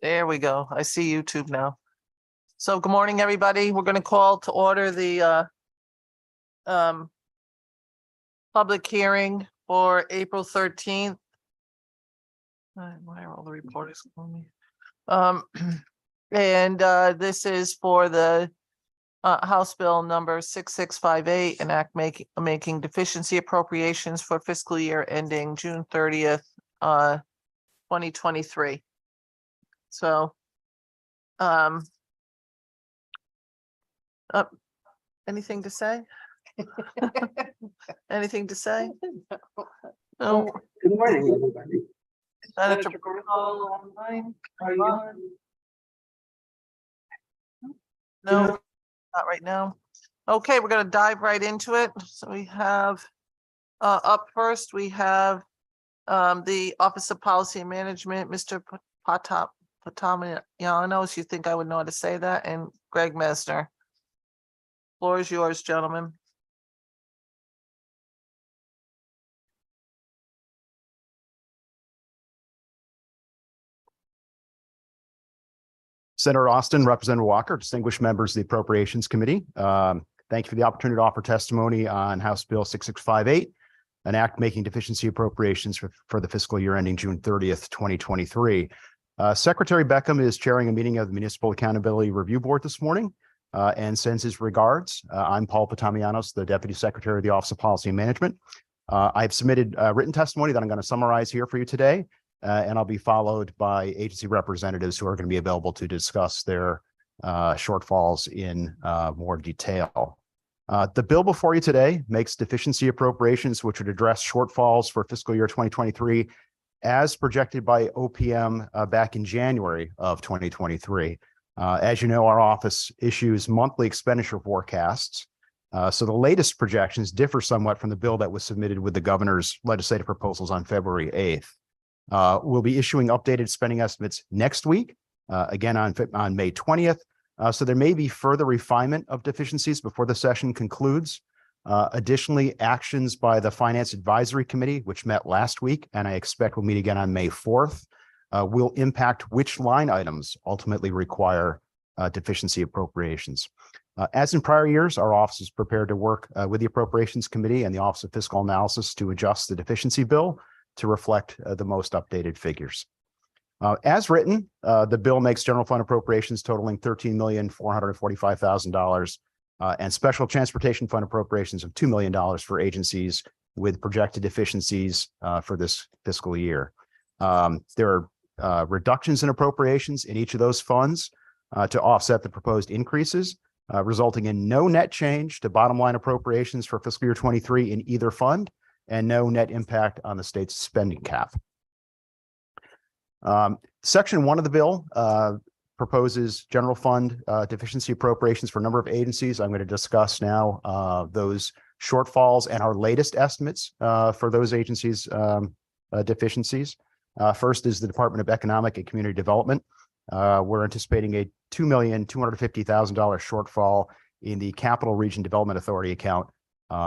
There we go. I see YouTube now. So good morning, everybody. We're going to call to order the public hearing for April 13th. Why are all the reporters calling me? This is for the House Bill number 6658, an act making deficiency appropriations for fiscal year ending June 30th, 2023. So, anything to say? Anything to say? No. Good morning, everybody. Senator Online, are you on? No, not right now. Okay, we're gonna dive right into it. So we have up first, we have the Office of Policy and Management, Mr. Potamianos. You think I would know how to say that? And Greg Mesner. Floor is yours, gentlemen. Senator Austin, Representative Walker, distinguished members of the Appropriations Committee. Thank you for the opportunity to offer testimony on House Bill 6658, an act making deficiency appropriations for the fiscal year ending June 30th, 2023. Secretary Beckham is chairing a meeting of the Municipal Accountability Review Board this morning and sends his regards. I'm Paul Potamianos, the Deputy Secretary of the Office of Policy and Management. I've submitted written testimony that I'm going to summarize here for you today. And I'll be followed by agency representatives who are going to be available to discuss their shortfalls in more detail. The bill before you today makes deficiency appropriations, which would address shortfalls for fiscal year 2023 as projected by OPM back in January of 2023. As you know, our office issues monthly expenditure forecasts. So the latest projections differ somewhat from the bill that was submitted with the governor's legislative proposals on February 8th. We'll be issuing updated spending estimates next week, again on May 20th. So there may be further refinement of deficiencies before the session concludes. Additionally, actions by the Finance Advisory Committee, which met last week, and I expect will meet again on May 4th, will impact which line items ultimately require deficiency appropriations. As in prior years, our office is prepared to work with the Appropriations Committee and the Office of Fiscal Analysis to adjust the deficiency bill to reflect the most updated figures. As written, the bill makes general fund appropriations totaling $13,445,000 and special transportation fund appropriations of $2 million for agencies with projected deficiencies for this fiscal year. There are reductions in appropriations in each of those funds to offset the proposed increases, resulting in no net change to bottom line appropriations for fiscal year 23 in either fund, and no net impact on the state's spending cap. Section 1 of the bill proposes general fund deficiency appropriations for a number of agencies. I'm going to discuss now those shortfalls and our latest estimates for those agencies' deficiencies. First is the Department of Economic and Community Development. We're anticipating a $2,250,000 shortfall in the Capital Region Development Authority account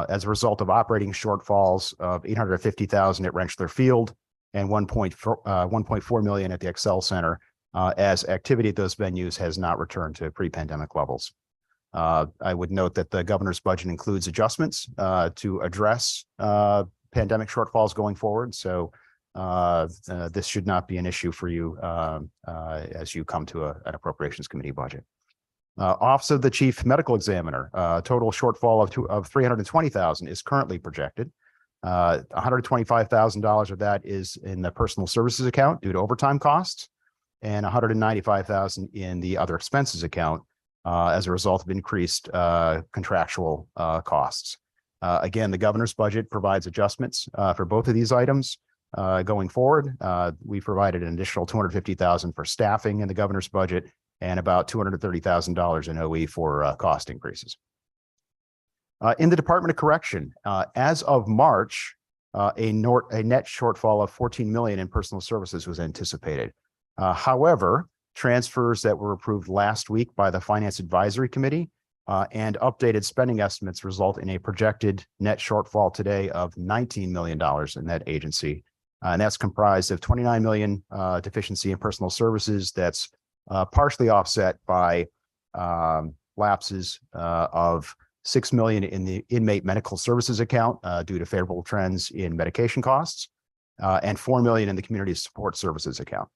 as a result of operating shortfalls of $850,000 at Rentschler Field and $1.4 million at the Excel Center, as activity at those venues has not returned to pre-pandemic levels. I would note that the governor's budget includes adjustments to address pandemic shortfalls going forward. So this should not be an issue for you as you come to an Appropriations Committee budget. Office of the Chief Medical Examiner, total shortfall of $320,000 is currently projected. $125,000 of that is in the personal services account due to overtime costs, and $195,000 in the other expenses account as a result of increased contractual costs. Again, the governor's budget provides adjustments for both of these items going forward. We provided an additional $250,000 for staffing in the governor's budget, and about $230,000 in OE for cost increases. In the Department of Correction, as of March, a net shortfall of $14 million in personal services was anticipated. However, transfers that were approved last week by the Finance Advisory Committee and updated spending estimates result in a projected net shortfall today of $19 million in that agency, And that's comprised of 29 million deficiency in personal services. That's partially offset by lapses of 6 million in the inmate medical services account due to favorable trends in medication costs, and 4 million in the community support services account.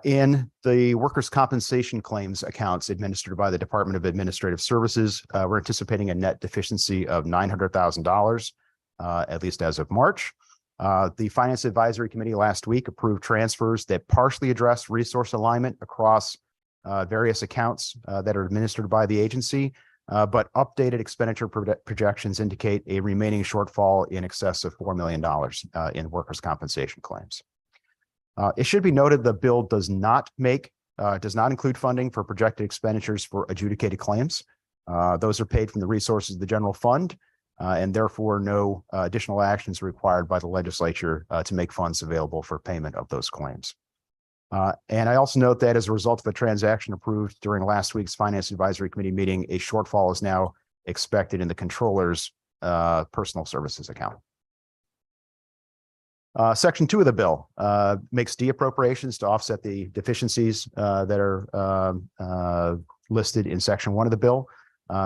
In the workers' compensation claims accounts administered by the Department of Administrative Services, we're anticipating a net deficiency of $900,000, at least as of March. The Finance Advisory Committee last week approved transfers that partially address resource alignment across various accounts that are administered by the agency, but updated expenditure projections indicate a remaining shortfall in excess of $4 million in workers' compensation claims. It should be noted the bill does not include funding for projected expenditures for adjudicated claims. Those are paid from the resources of the general fund, and therefore no additional actions required by the legislature to make funds available for payment of those claims. And I also note that as a result of a transaction approved during last week's Finance Advisory Committee meeting, a shortfall is now expected in the controller's personal services account. Section 2 of the bill makes de-appropriations to offset the deficiencies that are listed in Section 1 of the bill.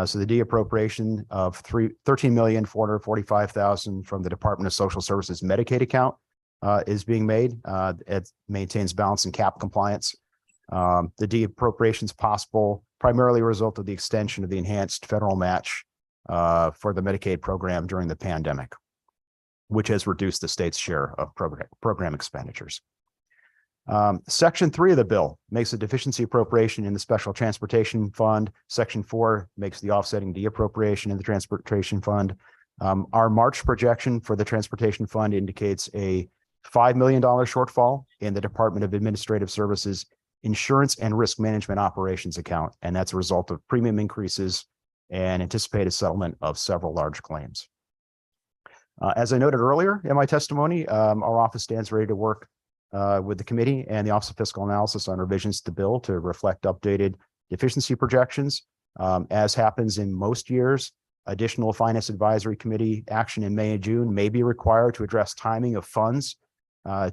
So the de-appropriation of $13,445,000 from the Department of Social Services Medicaid account is being made. It maintains balance and cap compliance. The de-appropriation is possible primarily a result of the extension of the enhanced federal match for the Medicaid program during the pandemic, which has reduced the state's share of program expenditures. Section 3 of the bill makes a deficiency appropriation in the Special Transportation Fund. Section 4 makes the offsetting de-appropriation in the Transportation Fund. Our March projection for the Transportation Fund indicates a $5 million shortfall in the Department of Administrative Services Insurance and Risk Management Operations account, and that's a result of premium increases and anticipated settlement of several large claims. As I noted earlier in my testimony, our office stands ready to work with the committee and the Office of Fiscal Analysis on revisions to bill to reflect updated deficiency projections. As happens in most years, additional Finance Advisory Committee action in May and June may be required to address timing of funds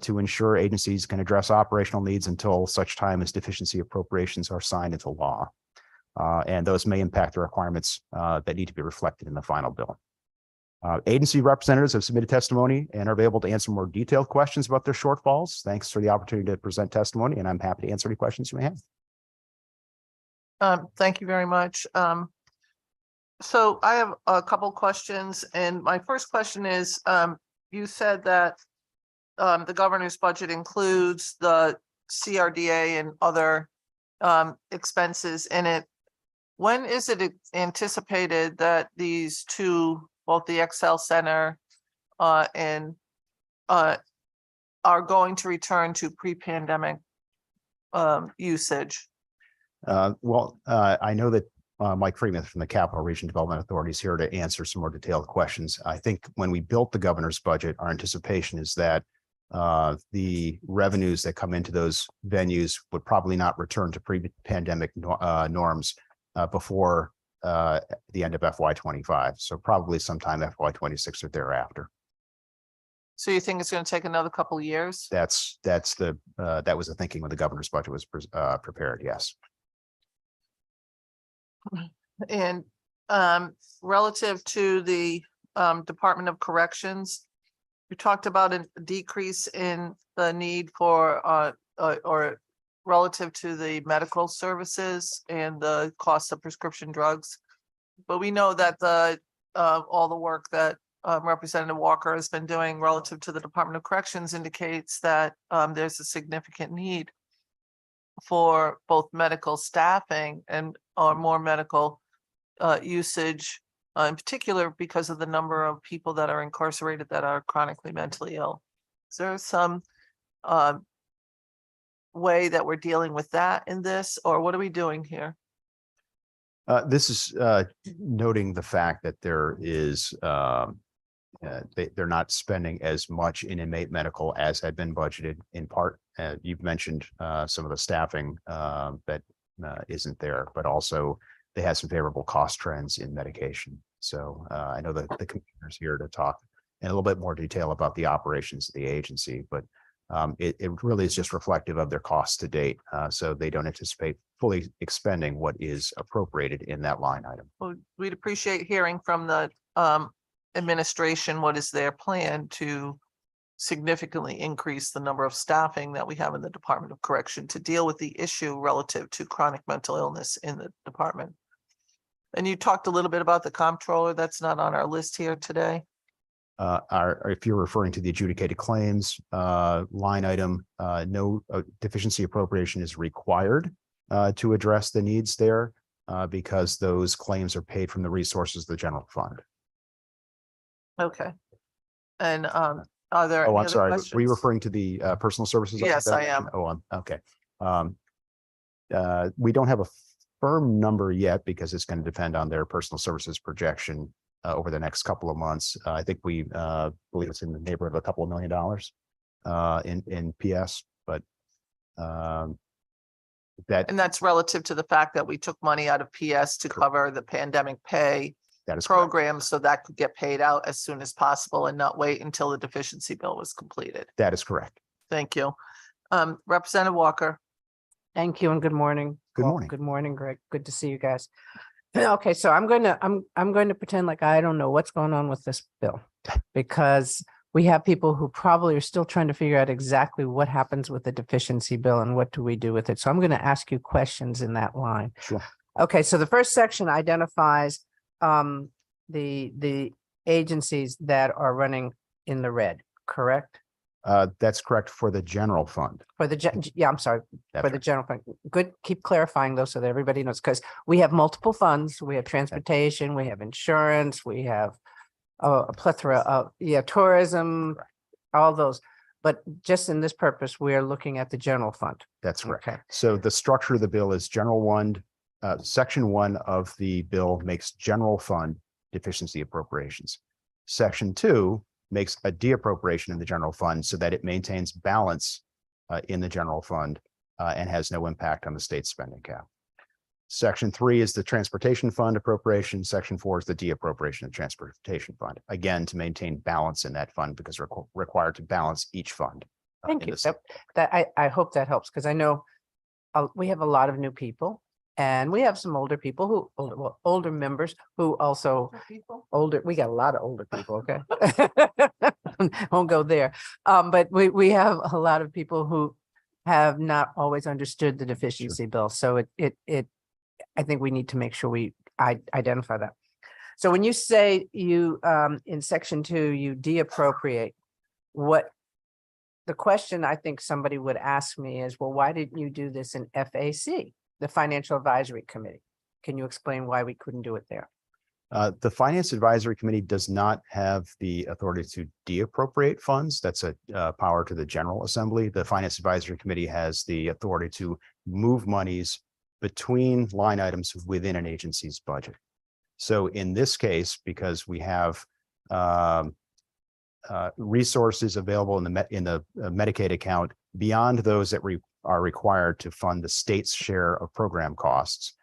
to ensure agencies can address operational needs until such time as deficiency appropriations are signed into law. And those may impact the requirements that need to be reflected in the final bill. Agency representatives have submitted testimony and are available to answer more detailed questions about their shortfalls. Thanks for the opportunity to present testimony, and I'm happy to answer any questions you may have. Thank you very much. So I have a couple questions, and my first question is, you said that the governor's budget includes the CRDA and other expenses in it. When is it anticipated that these two, both the Excel Center and are going to return to pre-pandemic usage? I know that Mike Freeman from the Capital Region Development Authority is here to answer some more detailed questions. I think when we built the governor's budget, our anticipation is that the revenues that come into those venues would probably not return to pre-pandemic norms before the end of FY25. So probably sometime FY26 or thereafter. So you think it's going to take another couple of years? That was the thinking when the governor's budget was prepared. Yes. And relative to the Department of Corrections, you talked about a decrease in the need for or relative to the medical services and the cost of prescription drugs. But we know that all the work that Representative Walker has been doing relative to the Department of Corrections indicates that there's a significant need for both medical staffing and more medical usage, in particular because of the number of people that are incarcerated that are chronically mentally ill. Is there some way that we're dealing with that in this, or what are we doing here? This is noting the fact that there is they're not spending as much in inmate medical as had been budgeted in part. You've mentioned some of the staffing that isn't there, but also they have some favorable cost trends in medication. So I know that the commissioner's here to talk in a little bit more detail about the operations of the agency, but it really is just reflective of their costs to date. So they don't anticipate fully expending what is appropriated in that line item. Well, we'd appreciate hearing from the administration, what is their plan to significantly increase the number of staffing that we have in the Department of Correction to deal with the issue relative to chronic mental illness in the department. And you talked a little bit about the comptroller. That's not on our list here today. If you're referring to the adjudicated claims line item, no deficiency appropriation is required to address the needs there because those claims are paid from the resources of the general fund. Okay. And are there? Oh, any I'm other sorry. Were you questions? referring to the personal services? Yes, I am. Oh, okay. We don't have a firm number yet because it's going to depend on their personal services projection over the next couple of months. I think we believe it's in the neighborhood of a couple of $1 million in PS, but that And that's relative to the fact that we took money out of PS to cover the pandemic pay that is correct. program, so that could get paid out as soon as possible and not wait until the deficiency bill was completed. That is correct. Thank you. Representative Walker. Thank you and good morning. Good Well, morning. Good morning, Greg. Good to see you guys. Okay, so I'm going to pretend like I don't know what's going on with this bill because we have people who probably are still trying to figure out exactly what happens with the deficiency bill and what do we do with it. So I'm going to ask you questions in that line. Sure. Okay, so the first section identifies the agencies that are running in the red, correct? That's correct for the general fund. For the, yeah, I'm sorry, That's for the right. general fund. Good, keep clarifying those so that everybody knows, because we have multiple funds. We have transportation, we have insurance, we have a plethora of, tourism, all those. But just in this purpose, we are looking at the general fund. That's correct. Okay, So the structure of the bill is general one, section 1 of the bill makes general fund deficiency appropriations. Section 2 makes a deappropriation in the general fund so that it maintains balance in the general fund and has no impact on the state spending cap. Section 3 is the transportation fund appropriation. Section 4 is the deappropriation of transportation fund, again, to maintain balance in that fund because we're required to balance each fund. thank in you. the state. I hope that helps, because I know we have a lot of new people and we have some older people who, older members who also we got a lot of older people, okay? Won't go there. But we have a lot of people who have not always understood the deficiency bill. So I think we need to make sure we identify that. So when you say you, in section 2, you deappropriate, the question I think somebody would ask me is, well, why didn't you do this in FAC, the Financial Advisory Committee? Can you explain why we couldn't do it there? The Finance Advisory Committee does not have the authority to deappropriate funds. That's a power to the General Assembly. The Finance Advisory Committee has the authority to move monies between line items within an agency's budget. So in this case, because we have resources available in the Medicaid account beyond those that are required to fund the state's share of program costs,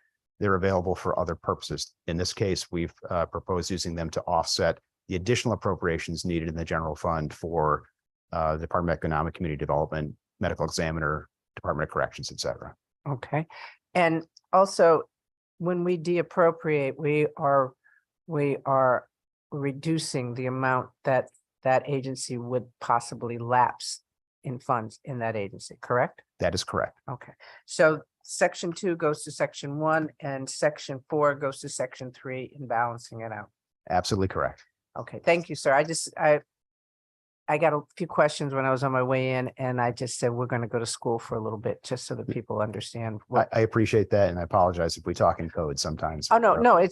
they're available for other purposes. In this case, we've proposed using them to offset the additional appropriations needed in the general fund for the Department of Economic Community Development, Medical Examiner, Department of Corrections, et cetera. Okay. And also, when we deappropriate, we are reducing the amount that agency would possibly lapse in funds in that agency, correct? That is correct. Okay, so section 2 goes to section 1 and section 4 goes to section 3 in balancing it out. Absolutely correct. Okay, thank you, sir. I got a few questions when I was on my way in, and I just said, we're going to go to school for a little bit, just so that people understand. I appreciate that, and I apologize if we talk in code sometimes. Oh, no,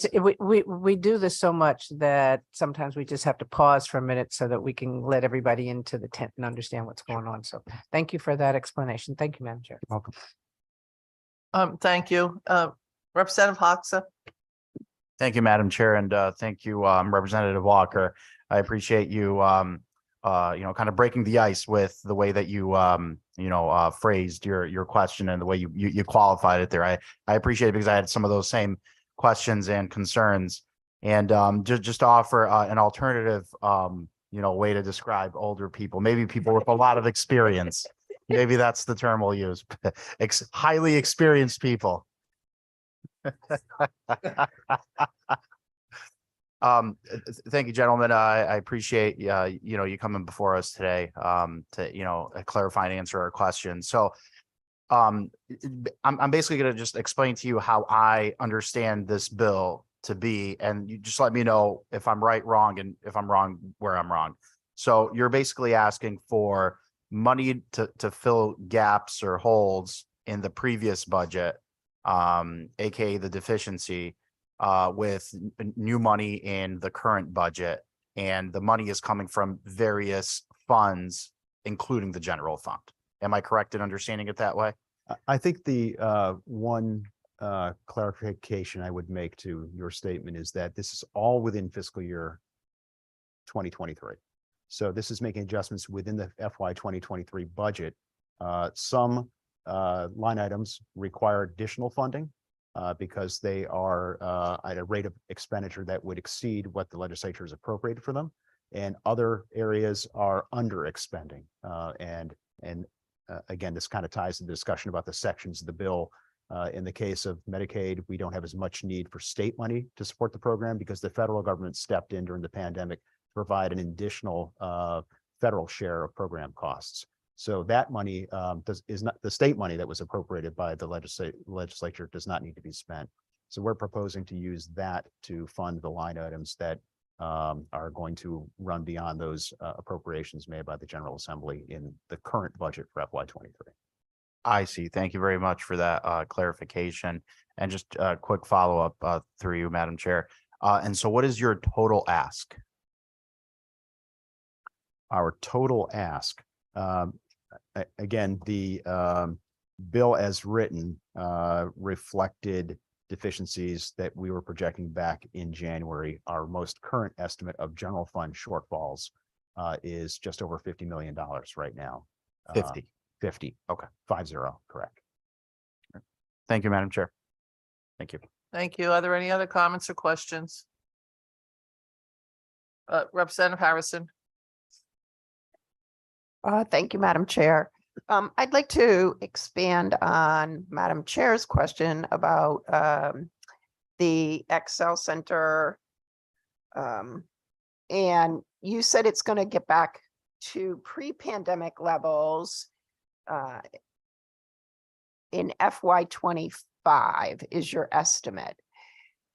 we do this so much that sometimes we just have to pause for a minute so that we can let everybody into the tent and understand what's going on. So thank you for that explanation. Thank you, Madam Chair. Welcome. Thank you. Representative Hoxa. Thank you, Madam Chair, and thank you, Representative Walker. I appreciate you, kind of breaking the ice with the way that you, phrased your question and the way you qualified it there. I appreciate it because I had some of those same questions and concerns. And just to offer an alternative, way to describe older people, maybe people with a lot of experience. Maybe that's the term we'll use. Highly experienced people. Thank you, gentlemen. I appreciate you coming before us today to clarify and answer our questions. So I'm basically going to just explain to you how I understand this bill to be, and you just let me know if I'm right, wrong, and if I'm wrong, where I'm wrong. So you're basically asking for money to fill gaps or holes in the previous budget, aka the deficiency, with new money in the current budget, and the money is coming from various funds, including the general fund. Am I correct in understanding it that way? I think the one clarification I would make to your statement is that this is all within fiscal year 2023. So this is making adjustments within the FY 2023 budget. Some line items require additional funding because they are at a rate of expenditure that would exceed what the legislature has appropriated for them. And other areas are under expending. Again, this kind of ties to the discussion about the sections of the bill. In the case of Medicaid, we don't have as much need for state money to support the program because the federal government stepped in during the pandemic to provide an additional federal share of program costs. So that money is not the state money that was appropriated by the legislature does not need to be spent. So we're proposing to use that to fund the line items that are going to run beyond those appropriations made by the General Assembly in the current budget for FY23. I see. Thank you very much for that clarification. And just a quick follow-up through you, Madam Chair. And so what is your total ask? Our total ask, again, the bill as written reflected deficiencies that we were projecting back in January. Our most current estimate of general fund shortfalls is just over $50 million right now. 50. Okay. 50, correct. Thank you, Madam Chair. Thank you. Thank you. Are there any other comments or questions? Representative Harrison. Thank you, Madam Chair. I'd like to expand on Madam Chair's question about the Excel Center. And you said it's going to get back to pre-pandemic levels in FY25 is your estimate.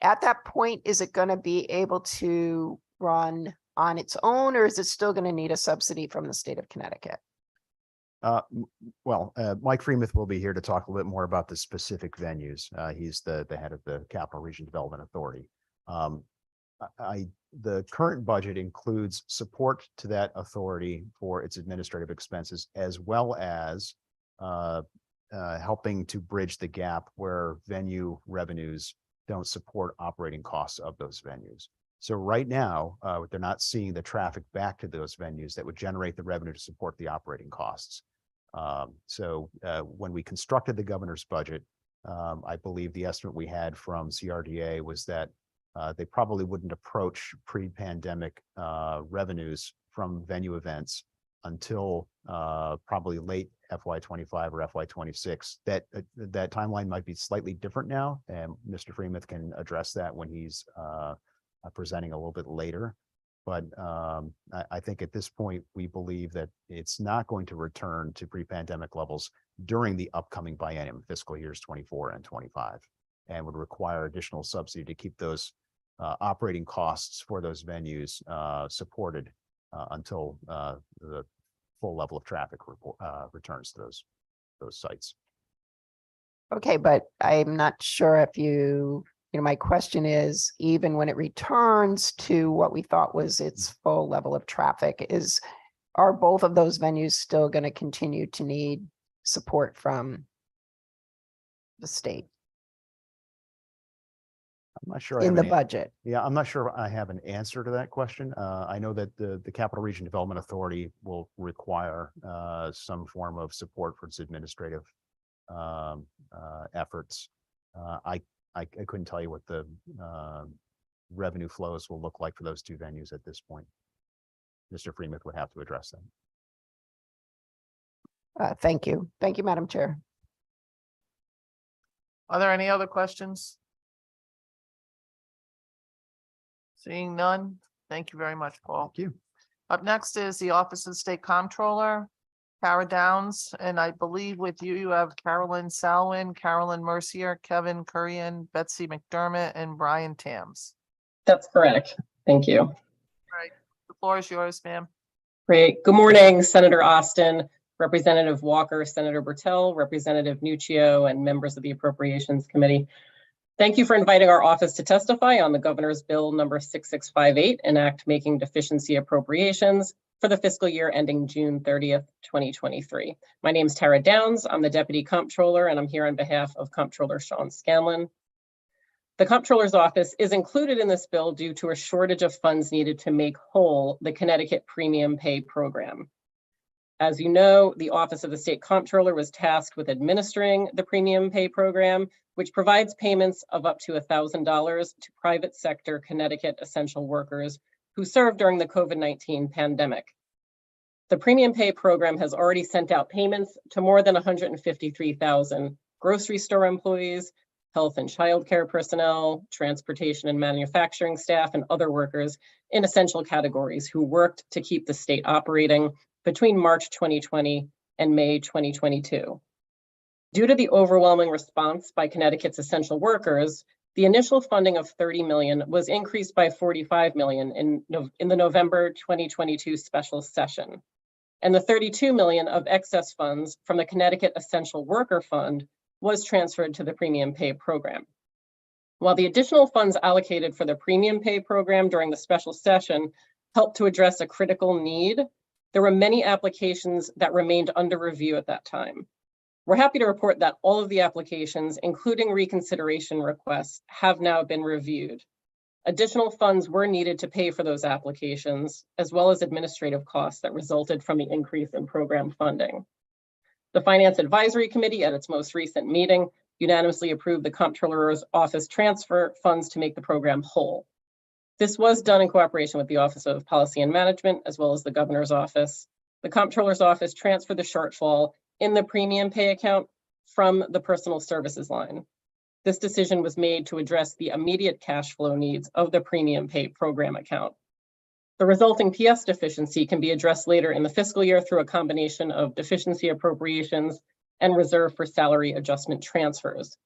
At that point, is it going to be able to run on its own, or is it still going to need a subsidy from the state of Connecticut? Mike Freemuth will be here to talk a little bit more about the specific venues. He's the head of the Capital Region Development Authority. The current budget includes support to that authority for its administrative expenses, as well as helping to bridge the gap where venue revenues don't support operating costs of those venues. So right now, they're not seeing the traffic back to those venues that would generate the revenue to support the operating costs. When we constructed the governor's budget, I believe the estimate we had from CRDA was that they probably wouldn't approach pre-pandemic revenues from venue events until probably late FY25 or FY26. That timeline might be slightly different now, and Mr. Freemuth can address that when he's presenting a little bit later. But I think at this point, we believe that it's not going to return to pre-pandemic levels during the upcoming biennium, fiscal years 24 and 25, and would require additional subsidy to keep those operating costs for those venues supported until the full level of traffic returns to those sites. Okay, but I'm not sure if my question is, even when it returns to what we thought was its full level of traffic, are both of those venues still going to continue to need support from the state? I'm not sure in the budget. Yeah, I'm not sure I have an answer to that question. I know that the Capital Region Development Authority will require some form of support for its administrative efforts. I couldn't tell you what the revenue flows will look like for those two venues at this point. Mr. Freemuth would have to address them. Thank you. Thank you, Madam Chair. Are there any other questions? Seeing none, thank you very much, Paul. Thank you. Up next is the Office of State Comptroller, Kara Downs, and I believe with you, you have Carolyn Salwin, Carolyn Mercier, Kevin Kurian, Betsy McDermott, and Brian Tams. That's correct. Thank you. All right, the floor is yours, ma'am. Great. Good morning, Senator Austin, Representative Walker, Senator Bertel, Representative Nuccio, and members of the Appropriations Committee. Thank you for inviting our office to testify on the Governor's Bill number 6658, an act making deficiency appropriations for the fiscal year ending June 30th, 2023. My name is Tara Downs. I'm the Deputy Comptroller, and I'm here on behalf of Comptroller Sean Scanlon. The Comptroller's Office is included in this bill due to a shortage of funds needed to make whole the Connecticut Premium Pay Program. As you know, the Office of the State Comptroller was tasked with administering the Premium Pay Program, which provides payments of up to $1,000 to private sector Connecticut essential workers who served during the COVID-19 pandemic. The Premium Pay Program has already sent out payments to more than 153,000 grocery store employees, health and childcare personnel, transportation and manufacturing staff, and other workers in essential categories who worked to keep the state operating between March 2020 and May 2022. Due to the overwhelming response by Connecticut's essential workers, the initial funding of $30 million was increased by $45 million in the November 2022 special session. And the $32 million of excess funds from the Connecticut Essential Worker Fund was transferred to the Premium Pay Program. While the additional funds allocated for the Premium Pay Program during the special session helped to address a critical need, there were many applications that remained under review at that time. We're happy to report that all of the applications, including reconsideration requests, have now been reviewed. Additional funds were needed to pay for those applications, as well as administrative costs that resulted from the increase in program funding. The Finance Advisory Committee, at its most recent meeting, unanimously approved the Comptroller's Office transfer funds to make the program whole. This was done in cooperation with the Office of Policy and Management, as well as the Governor's Office. The Comptroller's Office transferred the shortfall in the Premium Pay account from the Personal Services line. This decision was made to address the immediate cash flow needs of the Premium Pay Program account. The resulting PS deficiency can be addressed later in the fiscal year through a combination of deficiency appropriations and reserve for salary adjustment transfers.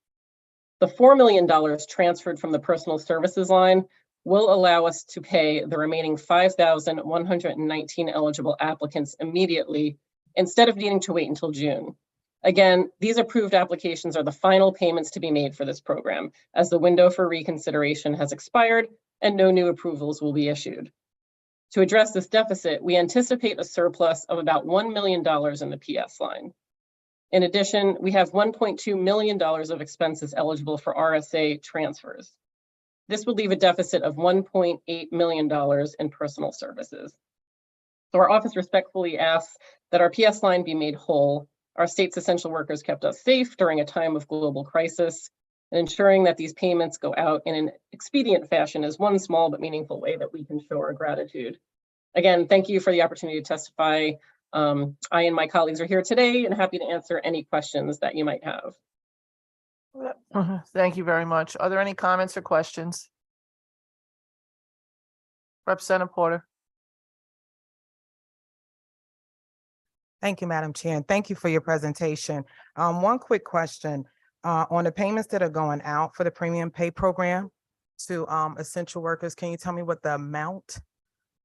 The $4 million transferred from the Personal Services line will allow us to pay the remaining 5,119 eligible applicants immediately instead of needing to wait until June. Again, these approved applications are the final payments to be made for this program, as the window for reconsideration has expired and no new approvals will be issued. To address this deficit, we anticipate a surplus of about $1 million in the PS line. In addition, we have $1.2 million of expenses eligible for RSA transfers. This would leave a deficit of $1.8 million in personal services. So our office respectfully asks that our PS line be made whole. Our state's essential workers kept us safe during a time of global crisis, and ensuring that these payments go out in an expedient fashion is one small but meaningful way that we can show our gratitude. Again, thank you for the opportunity to testify. I and my colleagues are here today and happy to answer any questions that you might have. Thank you very much. Are there any comments or questions? Representative Porter. Thank you, Madam Chair, and thank you for your presentation. One quick question on the payments that are going out for the Premium Pay Program to essential workers. Can you tell me what the amount,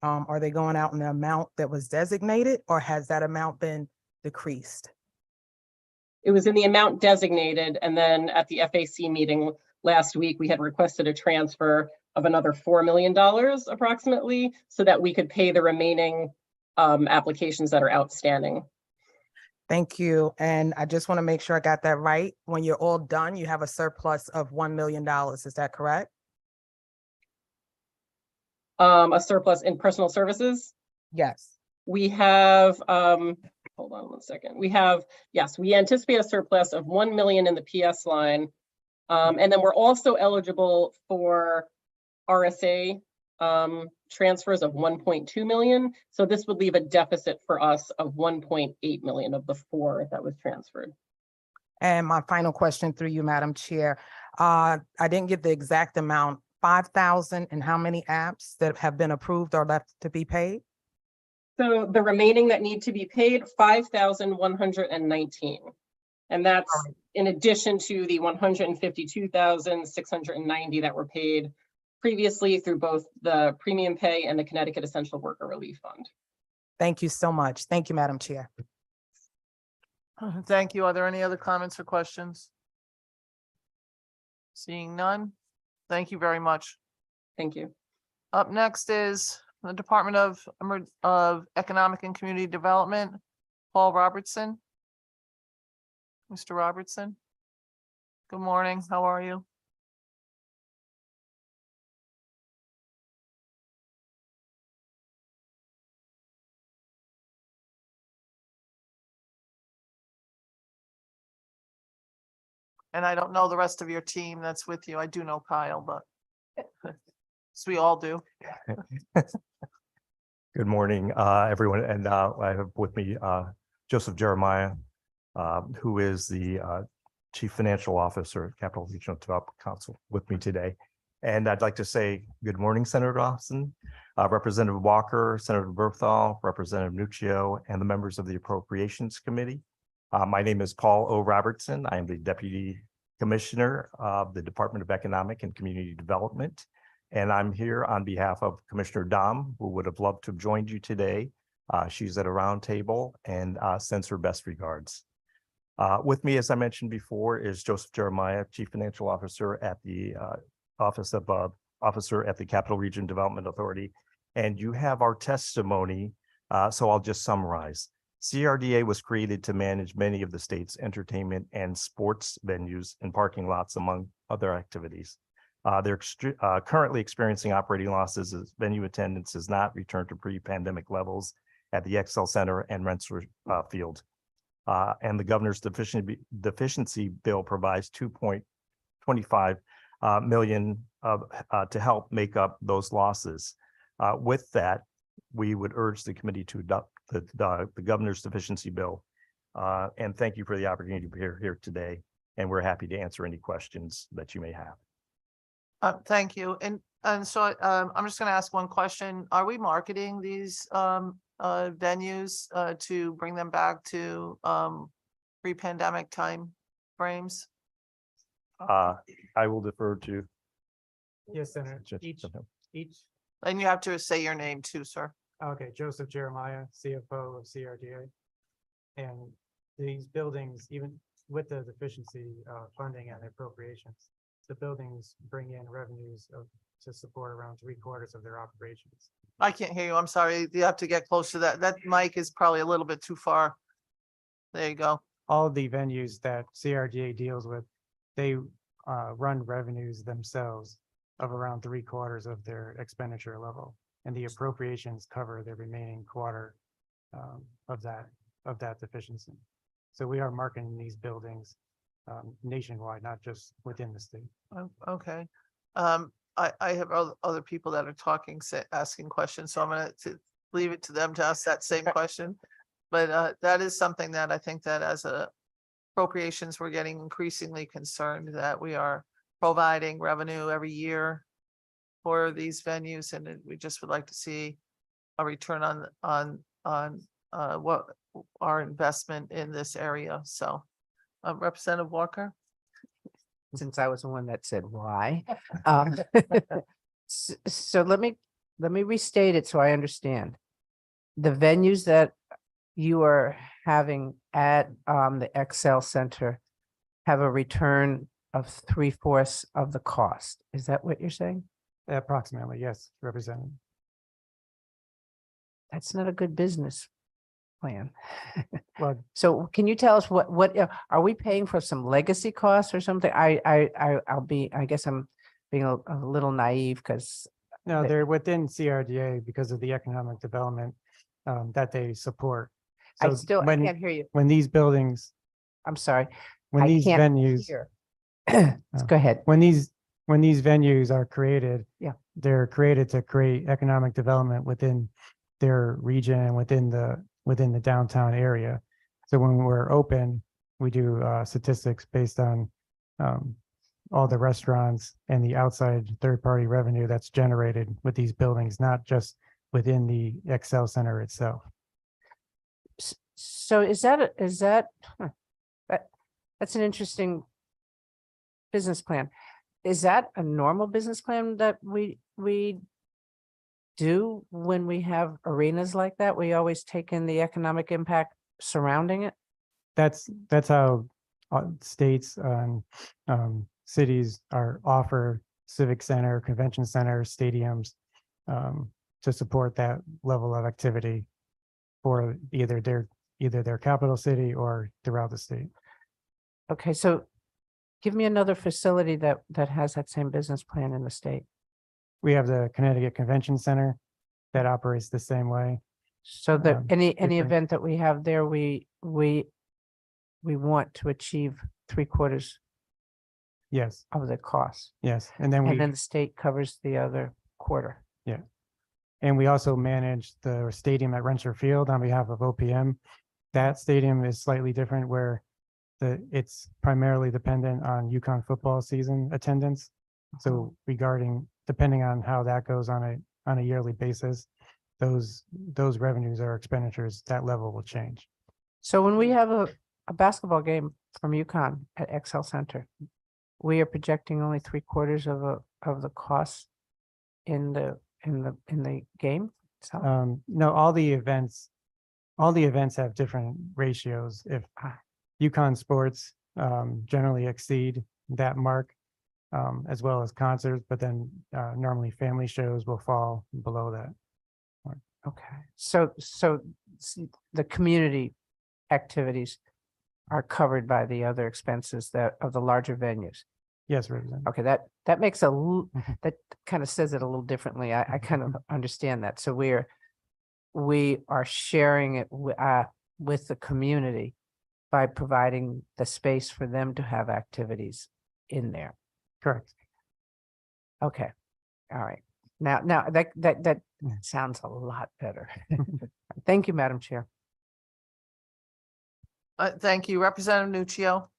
are they going out in the amount that was designated, or has that amount been decreased? It was in the amount designated, and then at the FAC meeting last week, we had requested a transfer of another $4 million approximately, so that we could pay the remaining applications that are outstanding. Thank you. And I just want to make sure I got that right. When you're all done, you have a surplus of $1 million. Is that correct? A surplus in personal services? Yes. We have, hold on one second. We have, yes, we anticipate a surplus of 1 million in the PS line. And then we're also eligible for RSA transfers of 1.2 million. So this would leave a deficit for us of 1.8 million of the 4 that was transferred. And my final question through you, Madam Chair. I didn't get the exact amount, 5,000 and how many apps that have been approved or left to be paid? So the remaining that need to be paid, 5,119. And that's in addition to the 152,690 that were paid previously through both the premium pay and the Connecticut Essential Worker Relief Fund. Thank you so much. Thank you, Madam Chair. Thank you. Are there any other comments or questions? Seeing none. Thank you very much. Thank you. Up next is the Department of Economic and Community Development, Paul Robertson. Mr. Robertson. Good morning. How are you? And I don't know the rest of your team that's with you. I do know Kyle, but as we all do. Good morning, everyone. And I have with me Joseph Jeremiah, who is the Chief Financial Officer at Capital Regional Development Council with me today. And I'd like to say good morning, Senator Austin, Representative Walker, Senator Berthal, Representative Nuccio, and the members of the Appropriations Committee. My name is Paul O. Robertson. I am the Deputy Commissioner of the Department of Economic and Community Development. And I'm here on behalf of Commissioner Dom, who would have loved to have joined you today. She's at a round table and sends her best regards. With me, as I mentioned before, is Joseph Jeremiah, Chief Financial Officer at the Officer at the Capital Region Development Authority. And you have our testimony, so I'll just summarize. CRDA was created to manage many of the state's entertainment and sports venues and parking lots, among other activities. They're currently experiencing operating losses as venue attendance has not returned to pre-pandemic levels at the XL Center and Rensselaer Field. And the governor's deficiency bill provides $2.25 million to help make up those losses. With that, we would urge the committee to adopt the governor's deficiency bill. And thank you for the opportunity to be here today. And we're happy to answer any questions that you may have. Thank you. And so I'm just going to ask one question. Are we marketing these venues to bring them back to pre-pandemic time frames? I will defer to. Yes, Senator. Each, And you have to say your name too, sir. okay, Joseph Jeremiah, CFO of CRDA. And these buildings, even with the deficiency funding and appropriations, the buildings bring in revenues to support around 3/4 of their operations. I can't hear you. I'm sorry. You have to get close to that. That mic is probably a little bit too far. There you go. All of the venues that CRDA deals with, they run revenues themselves of around 3/4 of their expenditure level. And the appropriations cover the remaining quarter of that deficiency. So we are marketing these buildings nationwide, not just within the state. Okay. I have other people that are talking, asking questions, so I'm going to leave it to them to ask that same question. But that is something that I think that as a appropriations, we're getting increasingly concerned that we are providing revenue every year for these venues, and we just would like to see a return on what our investment in this area. So, Representative Walker. Since I was the one that said why. So let me restate it so I understand. The venues that you are having at the XL Center have a return of 3/4 of the cost. Is that what you're saying? Approximately, yes, Representative. That's not a good business plan. Well, So can you tell us what are we paying for, some legacy costs or something? I guess I'm being a little naive because no, they're within CRDA because of the economic development that they support. I So can't hear you. when these buildings, I'm sorry. when I these can't venues, hear. Go ahead. when these venues are created, Yeah. they're created to create economic development within their region and within the downtown area. So when we're open, we do statistics based on all the restaurants and the outside third-party revenue that's generated with these buildings, not just within the Excel Center itself. So that's an interesting business plan. Is that a normal business plan that we do when we have arenas like that? We always take in the economic impact surrounding it? That's how states and cities offer civic center, convention center, stadiums to support that level of activity for either their capital city or throughout the state. Okay, so give me another facility that has that same business plan in the state. We have the Connecticut Convention Center that operates the same way. So that any different- event that we have there, we want to achieve 3/4 Yes, of the cost. yes. And then And then the state covers the other quarter. and we also manage the stadium at Rensselaer Field on behalf of OPM. That stadium is slightly different where it's primarily dependent on UConn football season attendance. So depending on how that goes on a yearly basis, those revenues or expenditures, that level will change. So when we have a basketball game from UConn at Excel Center, we are projecting only 3/4 of the costs in the game itself? No, all the events have different ratios. If UConn sports generally exceed that mark, as well as concerts, but then normally family shows will fall below that. Okay, so the community activities are covered by the other expenses of the larger venues. Yes, Representative. Okay, that makes that kind of says it a little differently. I kind of understand that. So we are sharing it with the community by providing the space for them to have activities in there. Correct. Okay, all right. Now that sounds a lot better. Thank you, Madam Chair. Thank you. Representative Nuccio.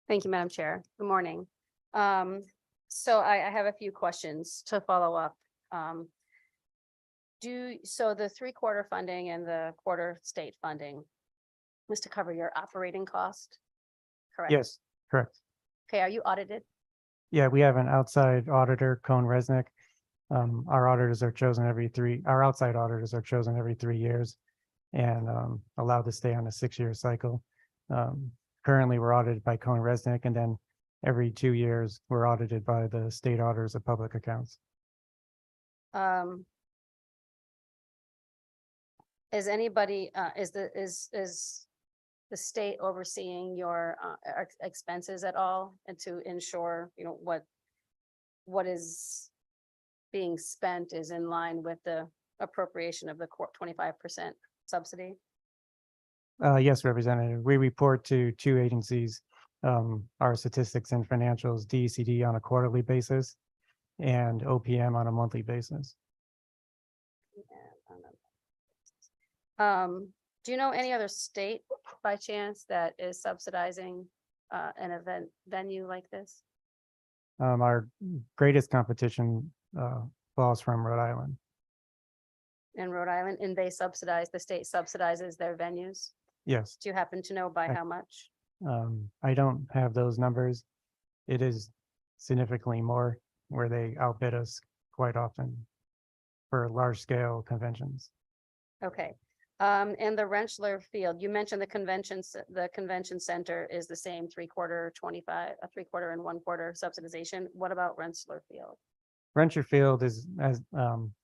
Thank you, Madam Chair. Good morning. So I have a few questions to follow up. So the 3/4 funding and the quarter state funding was to cover your operating cost? Correct? Yes, correct. Okay, are you audited? Yeah, we have an outside auditor, Cohn Resnick. Our auditors are chosen our outside auditors are chosen every 3 years and allowed to stay on a 6-year cycle. Currently, we're audited by Cohn Resnick, and then every 2 years, we're audited by the state auditors of public accounts. Is anybody, is the state overseeing your expenses at all and to ensure, what is being spent is in line with the appropriation of the 25% subsidy? Yes, Representative, we report to 2 agencies, our statistics and financials, DECD on a quarterly basis and OPM on a monthly basis. Do you know any other state by chance that is subsidizing an event venue like this? Our greatest competition falls from Rhode Island. In Rhode Island, and the state subsidizes their venues? Yes, Do you happen to know by how much? I don't have those numbers. It is significantly more where they outbid us quite often for large scale conventions. Okay, and the Rensselaer Field, you mentioned the convention center is the same 3/4, 25, a 3/4 and 1/4 subsidization. What about Rensselaer Field? Rensselaer Field is, as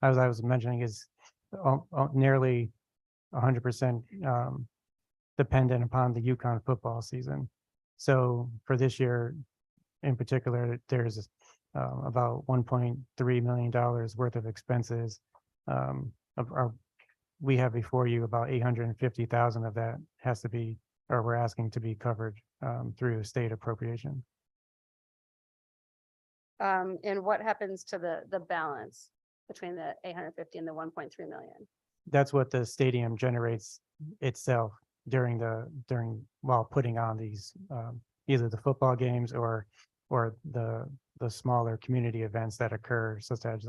I was mentioning, is nearly 100% dependent upon the UConn football season. So for this year in particular, there's about $1.3 million worth of expenses. We have before you about 850,000 of that has to be, or we're asking to be covered through the state appropriation. And what happens to the balance between the 850 and the 1.3 million? That's what the stadium generates itself while putting on these, either the football games or the smaller community events that occur, such as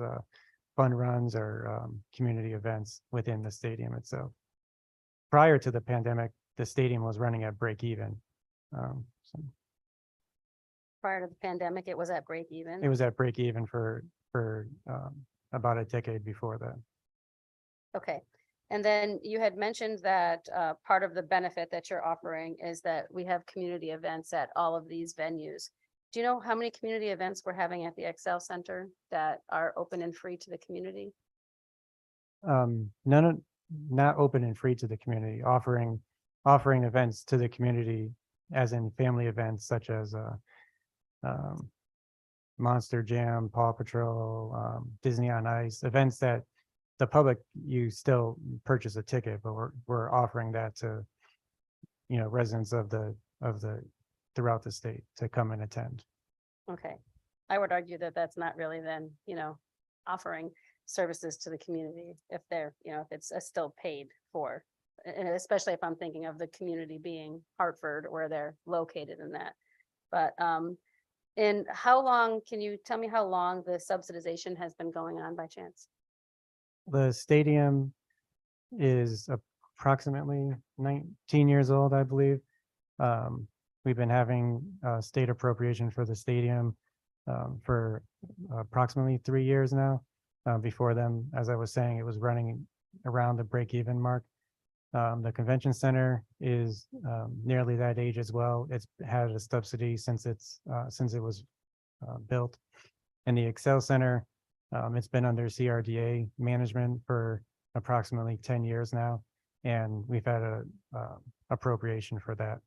fun runs or community events within the stadium itself. Prior to the pandemic, the stadium was running at break even. So Prior to the pandemic, it was at break even. it was at break even for about a decade before that. Okay. And then you had mentioned that part of the benefit that you're offering is that we have community events at all of these venues. Do you know how many community events we're having at the Excel Center that are open and free to the community? Not open and free to the community, offering events to the community, as in family events such as Monster Jam, Paw Patrol, Disney on Ice, events that the public, you still purchase a ticket, but we're offering that to, residents of the throughout the state to come and attend. Okay. I would argue that that's not really then, offering services to the community if they're, if it's still paid for. And especially if I'm thinking of the community being Hartford, where they're located in that. But and how long, can you tell me how long the subsidization has been going on by chance? The stadium is approximately 19 years old, I believe. We've been having state appropriation for the stadium for approximately 3 years now. Before them, as I was saying, it was running around the break-even mark. The convention center is nearly that age as well. It's had a subsidy since it was built. And the Excel Center, it's been under CRDA management for approximately 10 years now, and we've had a appropriation for that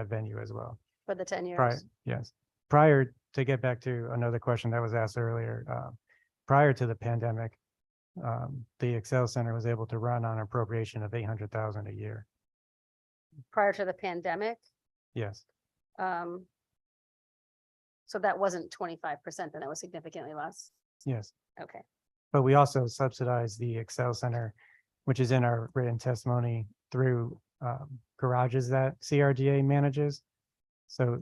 venue as well. For the 10 years? Yes. Prior, to get back to another question that was asked earlier, prior to the pandemic, the Excel Center was able to run on appropriation of 800,000 a year. Prior to the pandemic? Yes. So that wasn't 25%, then it was significantly less? Yes. Okay. But we also subsidize the Excel Center, which is in our written testimony, through garages that CRDA manages. So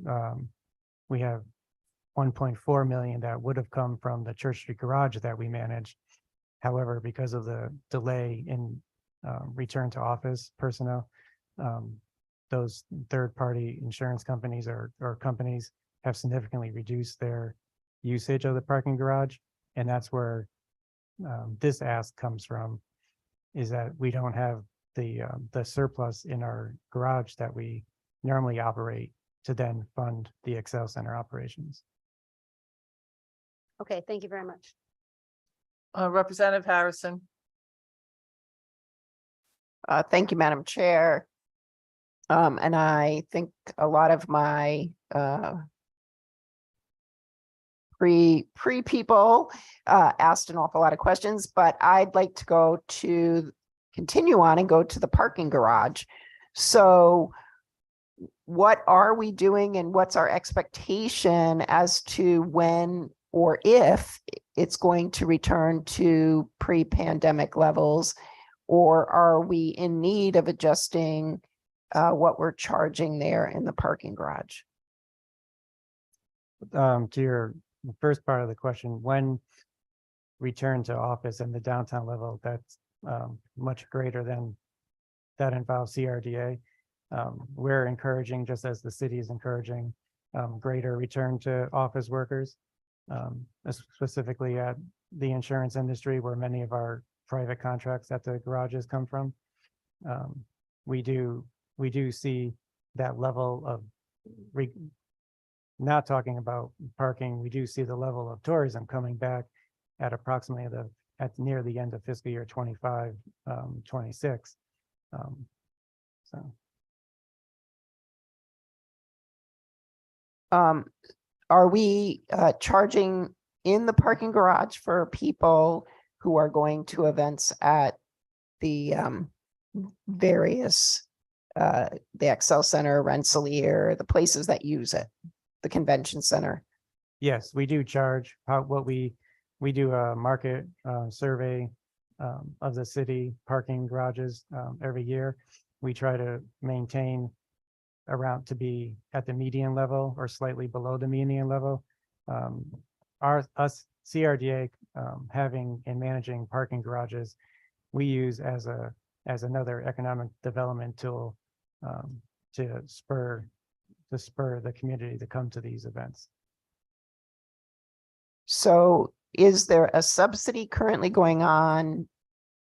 we have 1.4 million that would have come from the Church Street garage that we manage. However, because of the delay in return to office personnel, those third-party insurance companies or companies have significantly reduced their usage of the parking garage. And that's where this ask comes from, is that we don't have the surplus in our garage that we normally operate to then fund the Excel Center operations. Okay, thank you very much. Representative Harrison. Thank you, Madam Chair. And I think a lot of my pre-people asked an awful lot of questions, but I'd like to continue on and go to the parking garage. So what are we doing and what's our expectation as to when or if it's going to return to pre-pandemic levels, or are we in need of adjusting what we're charging there in the parking garage? To your first part of the question, when return to office and the downtown level, that's much greater than that involves CRDA. We're encouraging, just as the city is encouraging, greater return to office workers, specifically at the insurance industry, where many of our private contracts at the garages come from. We do see that level of, not talking about parking, we do see the level of tourism coming back at approximately near the end of fiscal year 25, 26. Are we charging in the parking garage for people who are going to events at the various, the Excel Center, Rensselaer, the places that use it, the convention center? Yes, we do charge what we do a market survey of the city parking garages every year. We try to maintain around to be at the median level or slightly below the median level. Us CRDA having and managing parking garages, we use as another economic development tool to spur the community to come to these events. So is there a subsidy currently going on?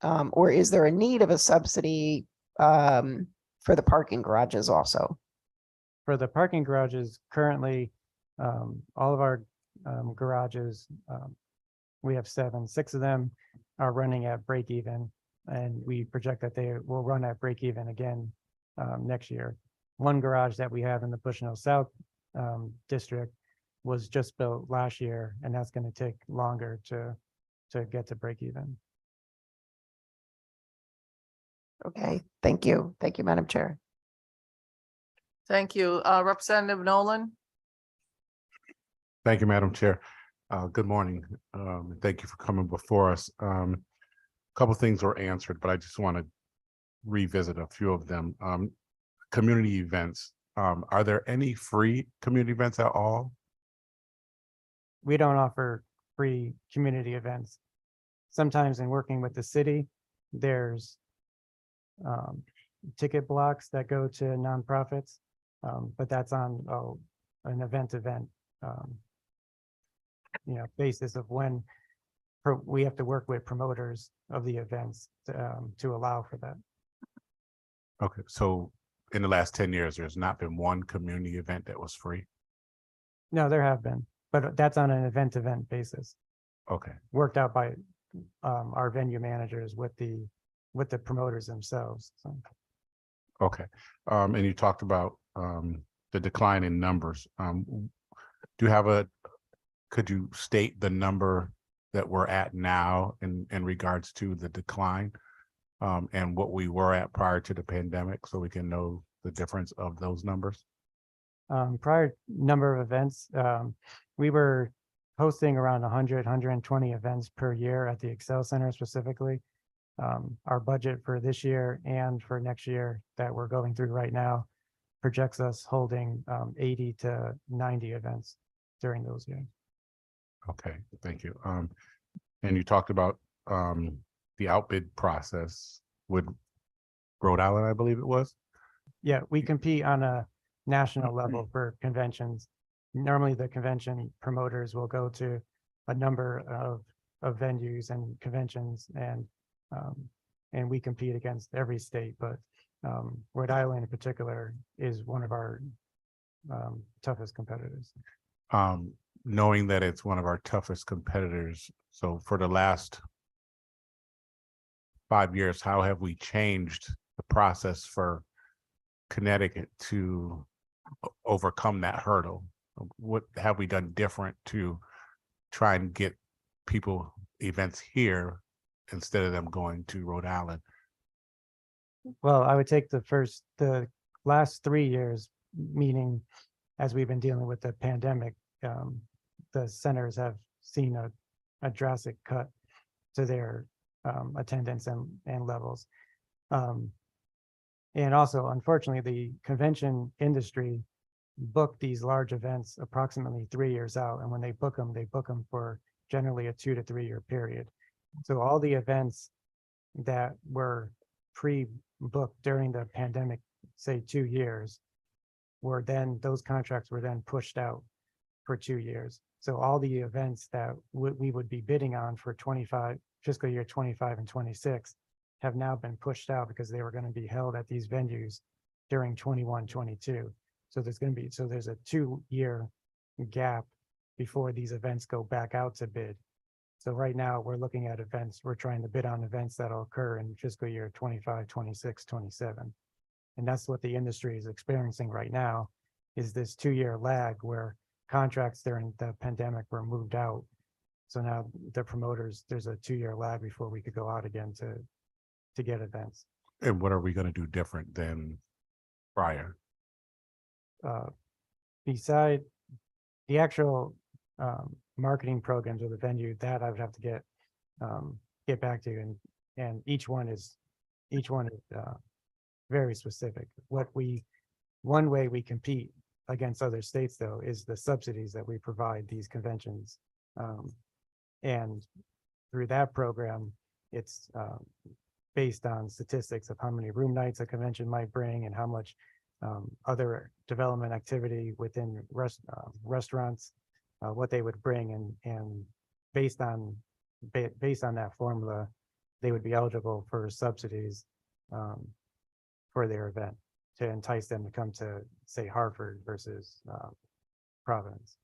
Or is there a need of a subsidy for the parking garages also? For the parking garages, currently, all of our garages, we have 6 of them are running at break even, and we project that they will run at break even again next year. One garage that we have in the Bushnell South district was just built last year, and that's going to take longer to get to break even. Okay, thank you. Thank you, Madam Chair. Thank you. Representative Nolan? Thank you, Madam Chair. Good morning. Thank you for coming before us. A couple things were answered, but I just want to revisit a few of them. Community events. Are there any free community events at all? We don't offer free community events. Sometimes in working with the city, there's ticket blocks that go to nonprofits, but that's on an event basis of when we have to work with promoters of the events to allow for that. Okay, so in the last 10 years, there's not been one community event that was free? No, there have been, but that's on an event basis, Okay, worked out by our venue managers with the promoters themselves. So. okay. And you talked about the decline in numbers. Could you state the number that we're at now in regards to the decline and what we were at prior to the pandemic, so we can know the difference of those numbers? Prior number of events, we were hosting around 120 events per year at the Excel Center specifically. Our budget for this year and for next year that we're going through right now projects us holding 80 to 90 events during those years. Okay, thank you. And you talked about the outbid process with Rhode Island, I believe it was? Yeah, we compete on a national level for conventions. Normally the convention promoters will go to a number of venues and conventions, and we compete against every state, but Rhode Island in particular is one of our toughest competitors. Knowing that it's one of our toughest competitors, so for the last 5 years, how have we changed the process for Connecticut to overcome that hurdle? What have we done different to try and get people events here instead of them going to Rhode Island? Well, I would take the last 3 years, meaning as we've been dealing with the pandemic, the centers have seen a drastic cut to their attendance and levels. And also, unfortunately, the convention industry book these large events approximately 3 years out. And when they book them for generally a 2 to 3 year period. So all the events that were pre-booked during the pandemic, say 2 years, those contracts were then pushed out for 2 years. So all the events that we would be bidding on for fiscal year 25 and 26 have now been pushed out because they were going to be held at these venues during 21, 22. So there's a 2 year gap before these events go back out to bid. So right now we're looking at events, we're trying to bid on events that'll occur in fiscal year 25, 26, 27. And that's what the industry is experiencing right now, is this 2 year lag where contracts during the pandemic were moved out. So now the promoters, there's a 2 year lag before we could go out again to get events. And what are we going to do different than prior? Beside the actual marketing programs of the venue, that I would have to get back to you, and each one is very specific. One way we compete against other states, though, is the subsidies that we provide these conventions. And through that program, it's based on statistics of how many room nights a convention might bring and how much other development activity within restaurants, what they would bring, and based on that formula, they would be eligible for subsidies for their event to entice them to come to, say, Hartford versus Providence.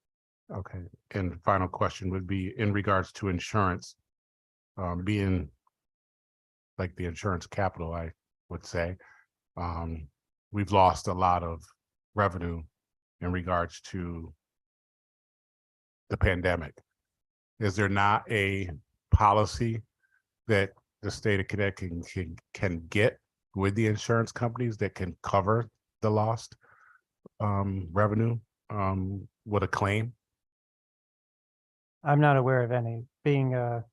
Okay, and the final question would be in regards to insurance, being like the insurance capital, I would say, we've lost a lot of revenue in regards to the pandemic. Is there not a policy that the state of Connecticut can get with the insurance companies that can cover the lost revenue with a claim? I'm not aware of any. Being a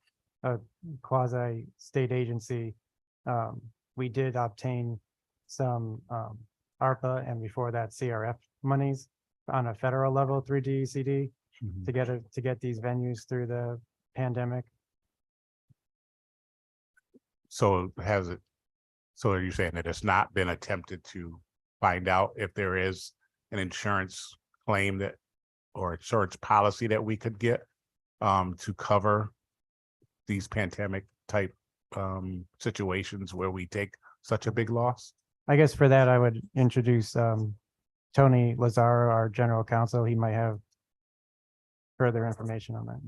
quasi state agency, we did obtain some ARPA and before that CRF monies on a federal level through DECD to get these venues through the pandemic. So so are you saying that it's not been attempted to find out if there is an insurance claim that or insurance policy that we could get to cover these pandemic type situations where we take such a big loss? I guess for that, I would introduce Tony Lazaro, our general counsel. He might have further information on that.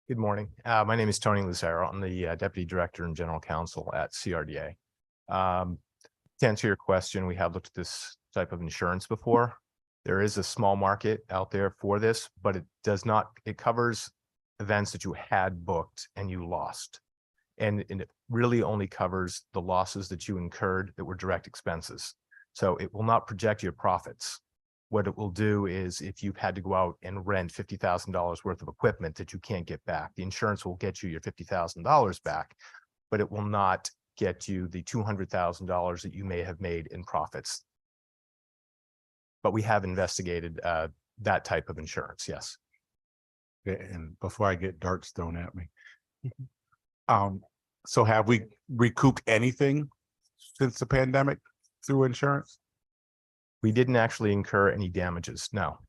Good morning. My name is Tony Lazaro. I'm the Deputy Director and General Counsel at CRDA. To answer your question, we have looked at this type of insurance before. There is a small market out there for this, but it covers events that you had booked and you lost. And it really only covers the losses that you incurred that were direct expenses. So it will not project your profits. What it will do is if you've had to go out and rent $50,000 worth of equipment that you can't get back, the insurance will get you your $50,000 back, but it will not get you the $200,000 that you may have made in profits. But we have investigated that type of insurance, yes. And before I get darts thrown at me, so have we recouped anything since the pandemic through insurance? We didn't actually incur any damages. No,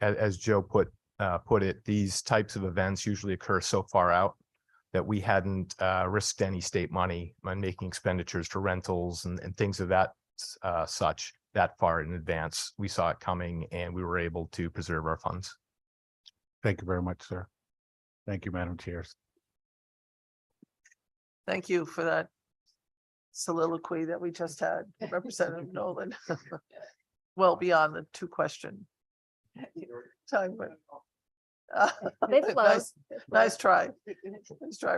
as Joe put it, these types of events usually occur so far out that we hadn't risked any state money on making expenditures for rentals and things of that such that far in advance. We saw it coming and we were able to preserve our funds. Thank you very much, sir. Thank you, Madam Chair. Thank you for that soliloquy that we just had, Representative Nolan. Well beyond the 2-question time. They flow. Nice try. Nice try.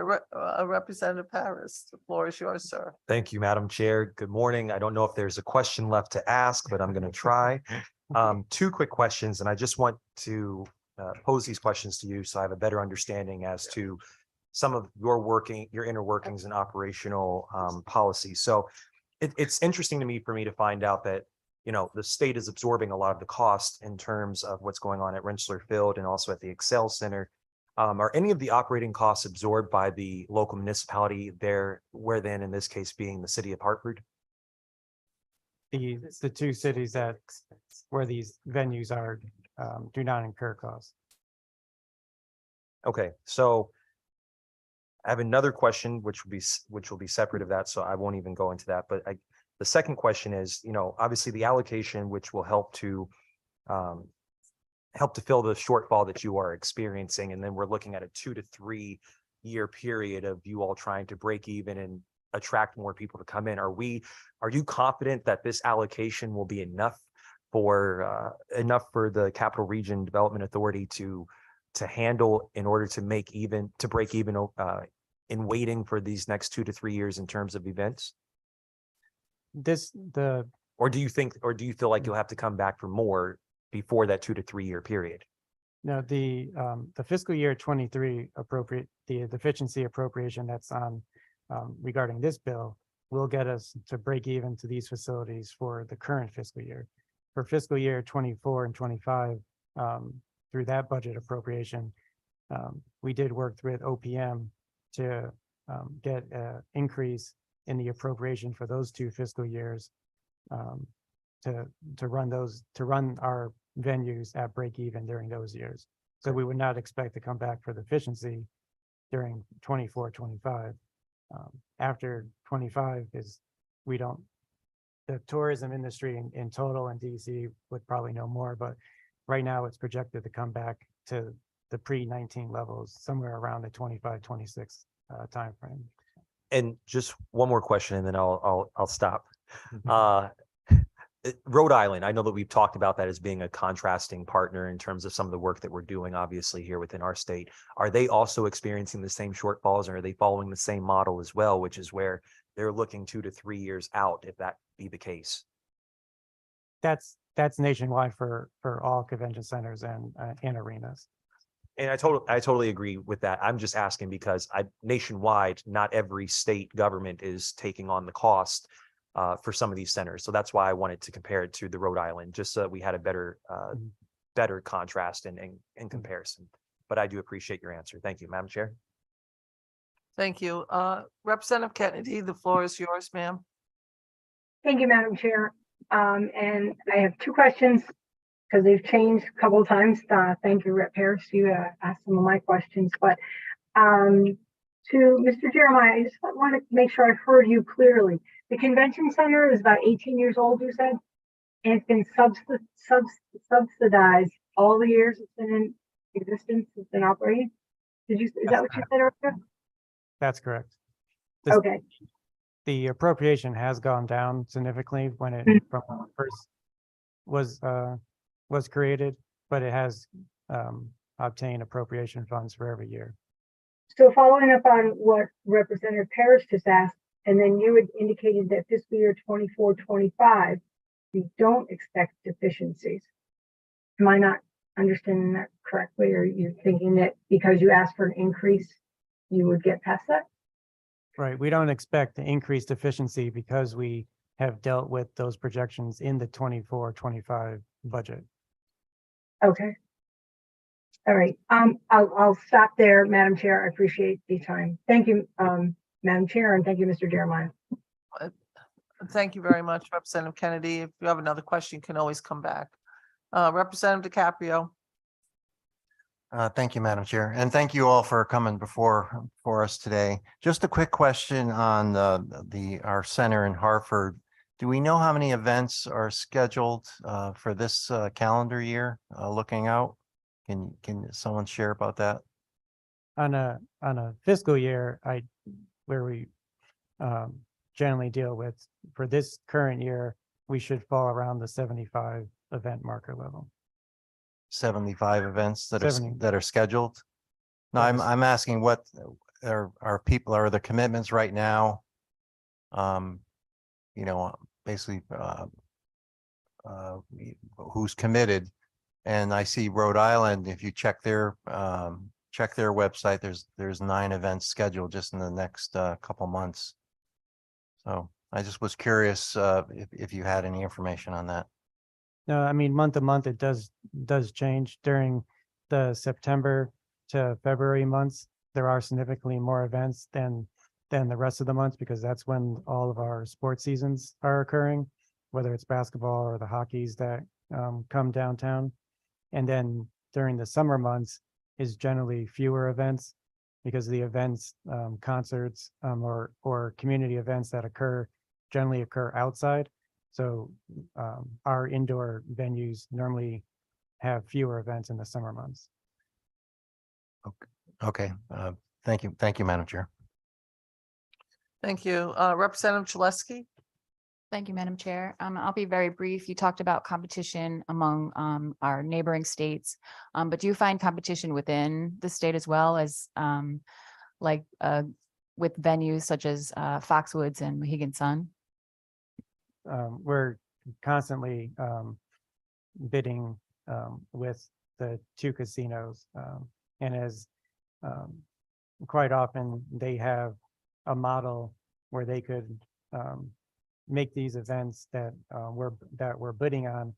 Representative Harris, the floor is yours, sir. Thank you, Madam Chair. Good morning. I don't know if there's a question left to ask, but I'm going to try. 2 quick questions, and I just want to pose these questions to you so I have a better understanding as to some of your inner workings and operational policies. So it's interesting to me for me to find out that, you know, the state is absorbing a lot of the cost in terms of what's going on at Rensselaer Field and also at the Excel Center. Are any of the operating costs absorbed by the local municipality there, where then in this case being the city of Hartford? The 2 cities where these venues are do not incur costs. Okay, so I have another question, which will be separate of that, so I won't even go into that. But the second question is, you know, obviously the allocation, which will help to fill the shortfall that you are experiencing, and then we're looking at a 2 to 3 year period of you all trying to break even and attract more people to come in. Are you confident that this allocation will be enough for the Capital Region Development Authority to handle in order to break even in waiting for these next 2 to 3 years in terms of events? Or do you feel like you'll have to come back for more before that 2 to 3 year period. No, the fiscal year 23 the deficiency appropriation that's on regarding this bill will get us to break even to these facilities for the current fiscal year. For fiscal year 24 and 25, through that budget appropriation, we did work with OPM to get an increase in the appropriation for those 2 fiscal years to run our venues at break even during those years. So we would not expect to come back for deficiency during 24, 25. After 25 is, the tourism industry in total in DC would probably know more, but right now it's projected to come back to the pre-19 levels somewhere around the 25, 26 timeframe. And just one more question and then I'll stop. Rhode Island, I know that we've talked about that as being a contrasting partner in terms of some of the work that we're doing, obviously, here within our state. Are they also experiencing the same shortfalls, or are they following the same model as well, which is where they're looking 2 to 3 years out, if that be the case? That's nationwide for all convention centers and arenas. And I totally agree with that. I'm just asking because nationwide, not every state government is taking on the cost for some of these centers. So that's why I wanted to compare it to the Rhode Island, just so that we had a better contrast in comparison. But I do appreciate your answer. Thank you, Madam Chair. Thank you. Representative Kennedy, the floor is yours, ma'am. Thank you, Madam Chair. And I have 2 questions because they've changed a couple of times. Thank you, Rep. Harris. You asked some of my questions, but to Mr. Jeremiah, I just want to make sure I've heard you clearly. The convention center is about 18 years old, you said, and it's been subsidized all the years it's been in existence, it's been operating. Is that what you said earlier? That's correct. Okay. The appropriation has gone down significantly when it from first was created, but it has obtained appropriation funds for every year. So following up on what Representative Parrish just asked, and then you had indicated that fiscal year 24-25, you don't expect deficiencies. Am I not understanding that correctly? Or are you thinking that because you asked for an increase, you would get past that? Right. We don't expect the increased efficiency because we have dealt with those projections in the 24-25 budget. Okay. All right. I'll stop there, Madam Chair. I appreciate the time. Thank you, Madam Chair, and thank you, Mr. Jeremiah. Thank you very much, Representative Kennedy. If you have another question, you can always come back. Representative DiCaprio. Thank you, Madam Chair, and thank you all for coming for us today. Just a quick question on our center in Hartford. Do we know how many events are scheduled for this calendar year looking out? Can someone share about that? On a fiscal year, where we generally deal with, for this current year, we should fall around the 75 event marker level. 75 events that 70. Are scheduled? No, Yes. I'm asking what are the commitments right now? Basically, who's committed? And I see Rhode Island, if you check their website, there's 9 events scheduled just in the next couple months. So I just was curious if you had any information on that. No, I mean, month to month, it does change. During the September to February months, there are significantly more events than the rest of the months, because that's when all of our sports seasons are occurring, whether it's basketball or the hockeys that come downtown. And then during the summer months is generally fewer events, because the events, concerts, or community events that generally occur outside. So our indoor venues normally have fewer events in the summer months. Okay. Thank you, Madam Chair. Thank you. Representative Chaleski. Thank you, Madam Chair. I'll be very brief. You talked about competition among our neighboring states, but do you find competition within the state as well as with venues such as Foxwoods and Mohegan Sun? We're constantly bidding with the two casinos. And as quite often they have a model where they could make these events that we're bidding on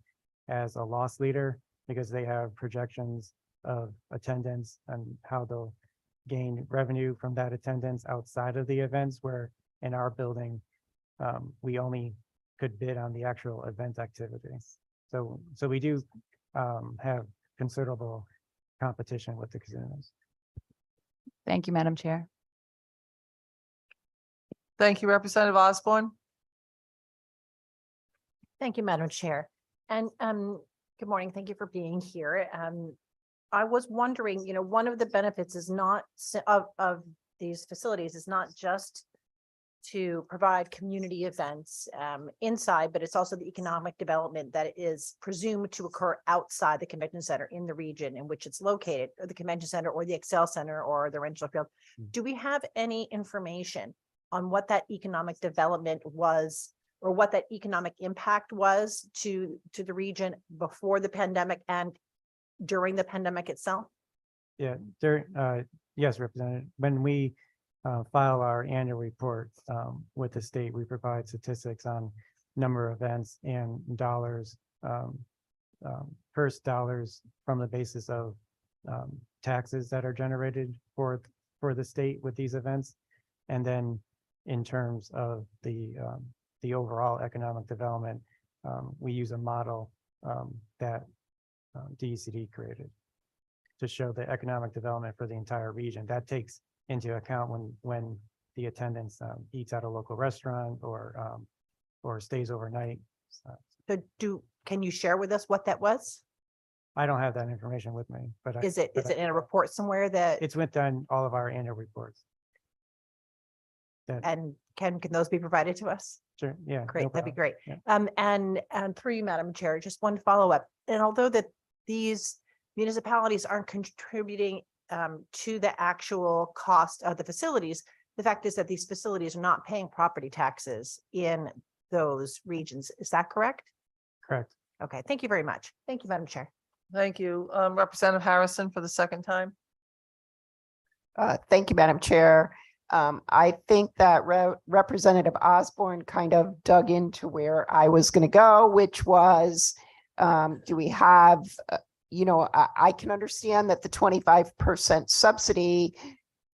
as a loss leader, because they have projections of attendance and how they'll gain revenue from that attendance outside of the events, where in our building, we only could bid on the actual event activity. So we do have considerable competition with the casinos. Thank you, Madam Chair. Thank you, Representative Osborne. Thank you, Madam Chair. And good morning. Thank you for being here. I was wondering, one of the benefits is not of these facilities is not just to provide community events inside, but it's also the economic development that is presumed to occur outside the convention center in the region in which it's located, or the convention center or the Excel Center or the Rangel Field. Do we have any information on what that economic development was, or what that economic impact was to the region before the pandemic and during the pandemic itself? Yeah, yes, Representative. When we file our annual report with the state, we provide statistics on number of events and dollars, first dollars from the basis of taxes that are generated for the state with these events, and then in terms of the overall economic development, we use a model that DECD created to show the economic development for the entire region. That takes into account when the attendance eats at a local restaurant or stays overnight. So can you share with us what that was? I don't have that information with me, but Is it in a report somewhere that, it's within all of our annual reports. and can those be provided to us? Sure, yeah. no Great, that'd be problem. great. Yeah. And through you, Madam Chair, just one follow-up. And although that these municipalities aren't contributing to the actual cost of the facilities, the fact is that these facilities are not paying property taxes in those regions. Is that correct? Correct. Okay, thank you very much. Thank you, Madam Chair. Thank you. Representative Harrison for the second time. Thank you, Madam Chair. I think that Representative Osborne kind of dug into where I was going to go, which was, do we have, I can understand that the 25% subsidy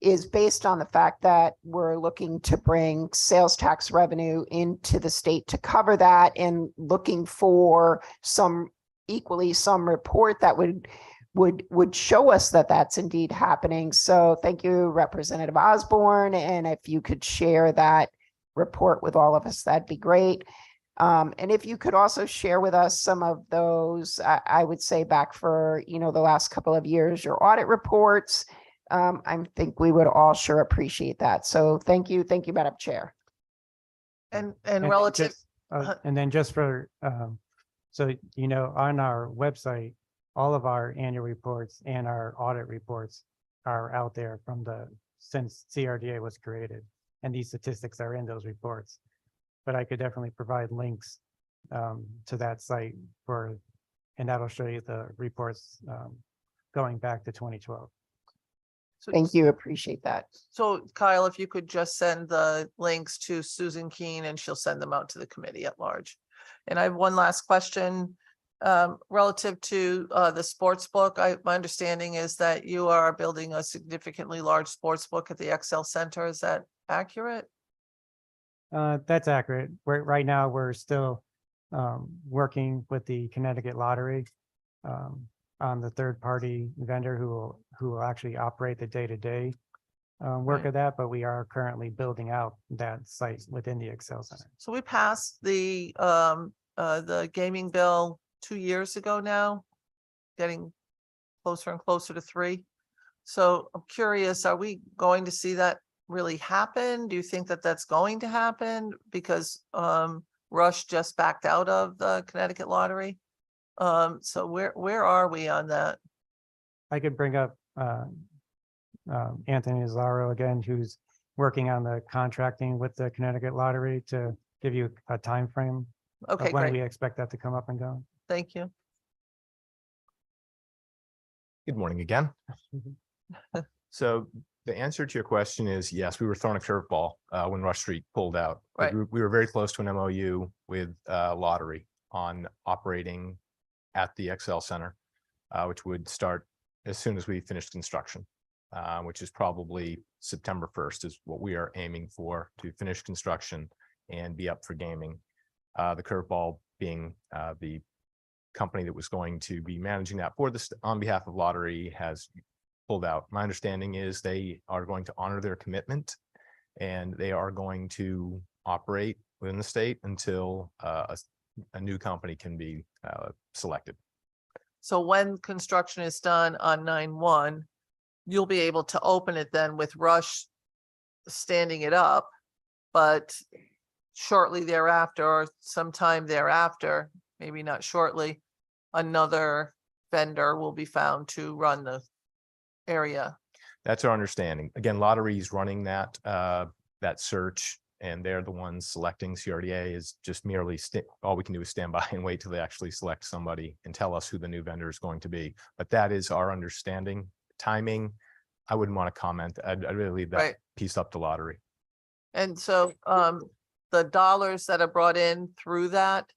is based on the fact that we're looking to bring sales tax revenue into the state to cover that, and looking for some report that would show us that that's indeed happening. So thank you, Representative Osborne. And if you could share that report with all of us, that'd be great. And if you could also share with us some of those, I would say back for, the last couple of years, your audit reports. I think we would all sure appreciate that. So thank you, Madam Chair. And relative, And then just for, so, on our website, all of our annual reports and our audit reports are out there since CRDA was created. And these statistics are in those reports. But I could definitely provide links to that site and that'll show you the reports going back to 2012. Thank you. Appreciate that. So Kyle, if you could just send the links to Susan Keene and she'll send them out to the committee at large. And I have one last question relative to the sports book. My understanding is that you are building a significantly large sports book at the Excel Center. Is that accurate? That's accurate. Right now, we're still working with the Connecticut Lottery on the third-party vendor who will actually operate the day-to-day work of that, but we are currently building out that site within the Excel Center. So we passed the gaming bill 2 years ago now, getting closer and closer to 3. So I'm curious, are we going to see that really happen? Do you think that that's going to happen? Because Rush just backed out of the Connecticut Lottery. So where are we on that? I could bring up Anthony Lazaro again, who's working on the contracting with the Connecticut Lottery, to give you a time frame Okay, of when great. we expect that to come up and go. Thank you. Good morning again. So the answer to your question is yes, we were thrown a curveball when Rush Street pulled out. Right. We were very close to an MOU with Lottery on operating at the XL Center, which would start as soon as we finished construction, which is probably September 1st is what we are aiming for, to finish construction and be up for gaming. The curveball being the company that was going to be managing that for this on behalf of Lottery has pulled out. My understanding is they are going to honor their commitment and they are going to operate within the state until a new company can be selected. So when construction is done on 9/1, you'll be able to open it then with Rush standing it up, but shortly thereafter, or sometime thereafter, maybe not shortly, another vendor will be found to run the area. That's our understanding. Again, Lottery is running that that search, and they're the ones selecting. CRDA is just merely all we can do is stand by and wait till they actually select somebody and tell us who the new vendor is going to be. But that is our understanding. Timing, I wouldn't want to comment. I'd really leave that Right. piece up to Lottery. And so the dollars that are brought in through that,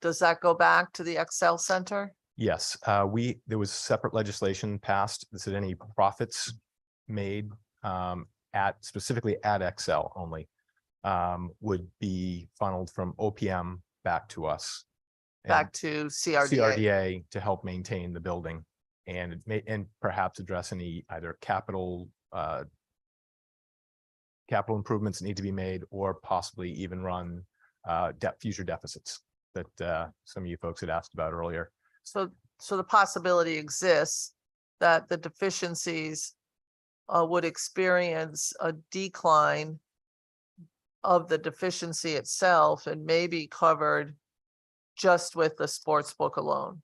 does that go back to the Excel Center? Yes, there was separate legislation passed that said any profits made specifically at Excel only would be funneled from OPM back to us. Back to CRDA. CRDA to help maintain the building and perhaps address any either capital improvements that need to be made, or possibly even run future deficits that some of you folks had asked about earlier. So the possibility exists that the deficiencies would experience a decline of the deficiency itself and may be covered just with the sports book alone.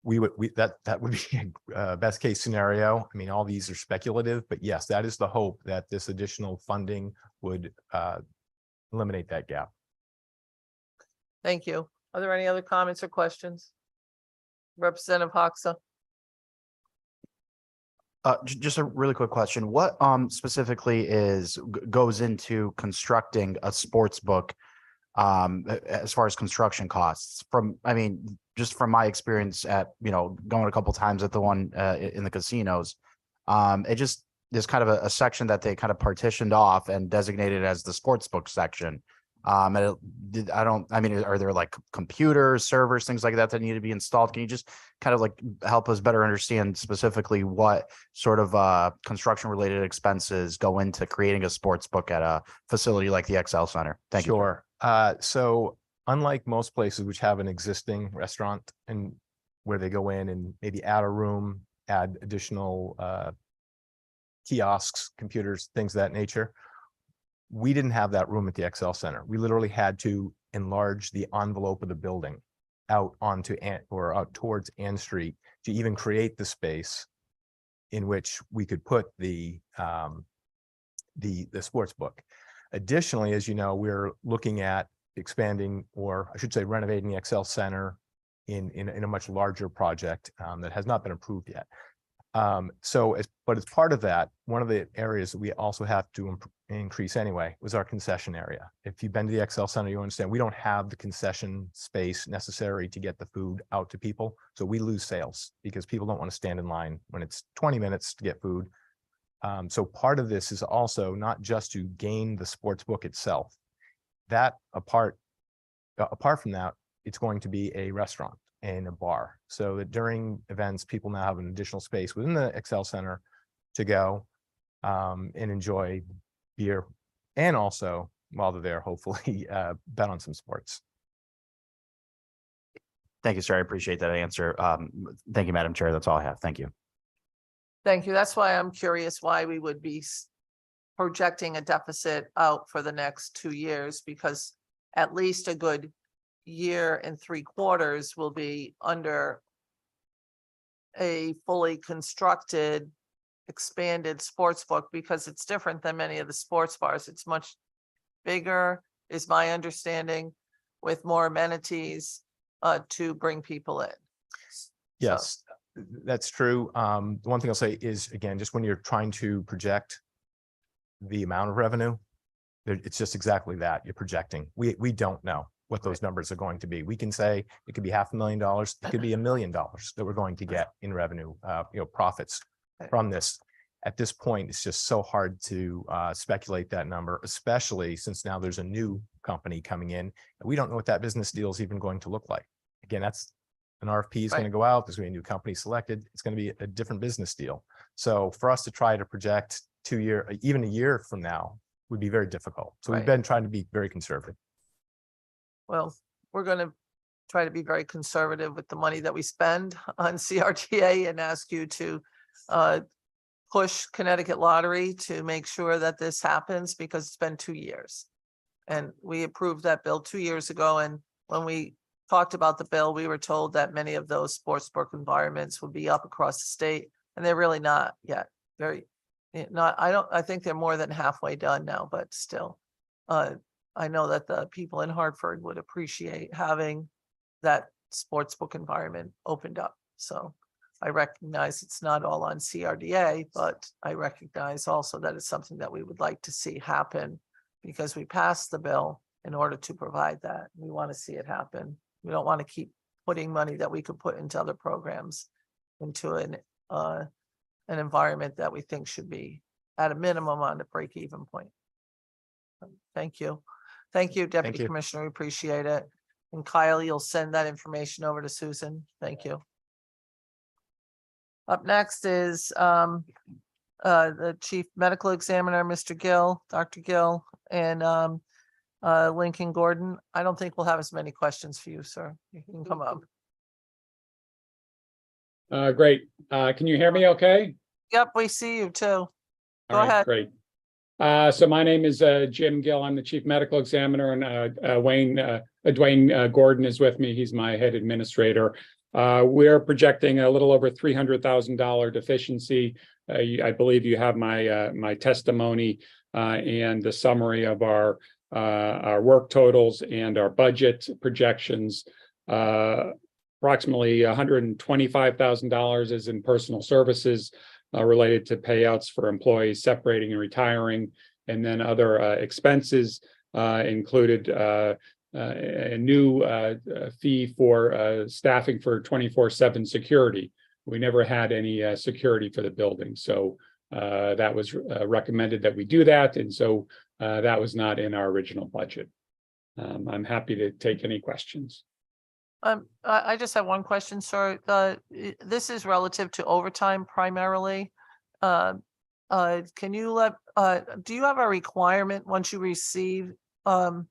That would be a best case scenario. I mean, all these are speculative, but yes, that is the hope, that this additional funding would eliminate that gap. Thank you. Are there any other comments or questions? Representative Hoxa. Just a really quick question. What specifically goes into constructing a sports book as far as construction costs? Just from my experience at, going a couple times at the one in the casinos, there's kind of a section that they kind of partitioned off and designated as the sports book section. Are there like computers, servers, things like that need to be installed? Can you just kind of like help us better understand specifically what sort of construction related expenses go into creating a sports book at a facility like the XL Center? Thank you. Sure. So unlike most places which have an existing restaurant and where they go in and maybe add a room, add additional kiosks, computers, things of that nature, we didn't have that room at the XL Center. We literally had to enlarge the envelope of the building out towards Ann Street to even create the space in which we could put the sports book. Additionally, as you know, we're looking at expanding, or I should say renovating the XL Center in a much larger project that has not been approved yet. But as part of that, one of the areas that we also have to increase anyway was our concession area. If you've been to the XL Center, you understand we don't have the concession space necessary to get the food out to people. So we lose sales because people don't want to stand in line when it's 20 minutes to get food. So part of this is also not just to gain the sports book itself. That apart from that, it's going to be a restaurant and a bar, so that during events, people now have an additional space within the XL Center to go and enjoy beer, and also while they're there, hopefully bet on some sports. Thank you, sir. I appreciate that answer. Thank you, Madam Chair. That's all I have. Thank you. Thank you. That's why I'm curious why we would be projecting a deficit out for the next 2 years, because at least a good year and 3/4 will be under a fully constructed, expanded sports book, because it's different than many of the sports bars. It's much bigger, is my understanding, with more amenities to bring people in. Yes. That's true. The one thing I'll say is, again, just when you're trying to project the amount of revenue, it's just exactly that. You're projecting. We don't know what those numbers are going to be. We can say it could be $500,000, it could be $1 million that we're going to get in revenue, profits from this. At this point, it's just so hard to speculate that number, especially since now there's a new company coming in. And we don't know what that business deal is even going to look like. Again, that's an RFP is going to go out. There's going to be a new company selected. It's going to be a different business deal. So for us to try to project 2 year, even a year from now would be very difficult. So we've been trying to be very conservative. Well, we're going to try to be very conservative with the money that we spend on CRTA and ask you to push Connecticut Lottery to make sure that this happens, because it's been 2 years. And we approved that bill 2 years ago. And when we talked about the bill, we were told that many of those sportsbook environments would be up across the state, and they're really not yet. I think they're more than halfway done now, but still. I know that the people in Hartford would appreciate having that sportsbook environment opened up. So I recognize it's not all on CRDA, but I recognize also that it's something that we would like to see happen, because we passed the bill in order to provide that. We want to see it happen. We don't want to keep putting money that we could put into other programs into an environment that we think should be at a minimum on the break-even point. Thank you. Thank you, Deputy Commissioner. We appreciate it. And Kyle, you'll send that information over to Susan. Thank you. Up next is the Chief Medical Examiner, Mr. Gill, Dr. Gill, and Lincoln Gordon. I don't think we'll have as many questions for you, sir. You can come up. Great. Can you hear me okay? Yep, we see you too. Go All right, ahead. great. So my name is Jim Gill. I'm the Chief Medical Examiner, and Dwayne Gordon is with me. He's my head administrator. We're projecting a little over $300,000 deficiency. I believe you have my testimony and the summary of our work totals and our budget projections. Approximately $125,000 is in personal services related to payouts for employees separating and retiring, and then other expenses included a new fee for staffing for 24/7 security. We never had any security for the building, so that was recommended that we do that, and so that was not in our original budget. I'm happy to take any questions. I just have one question, sir. This is relative to overtime primarily. Can you do you have a requirement once you receive the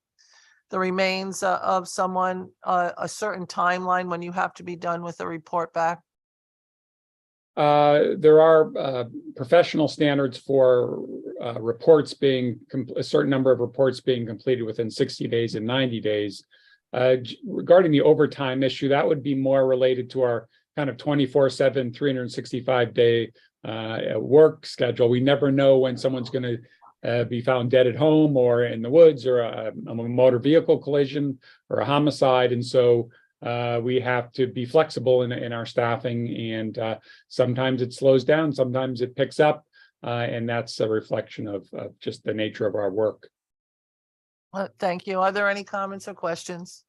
remains of someone, a certain timeline when you have to be done with the report back? There are professional standards for reports being a certain number of reports being completed within 60 days and 90 days. Regarding the overtime issue, that would be more related to our kind of 24/7, 365-day work schedule. We never know when someone's going to be found dead at home or in the woods, or a motor vehicle collision or a homicide. And so we have to be flexible in our staffing, and sometimes it slows down, sometimes it picks up, and that's a reflection of just the nature of our work. Thank you. Are there any comments or questions?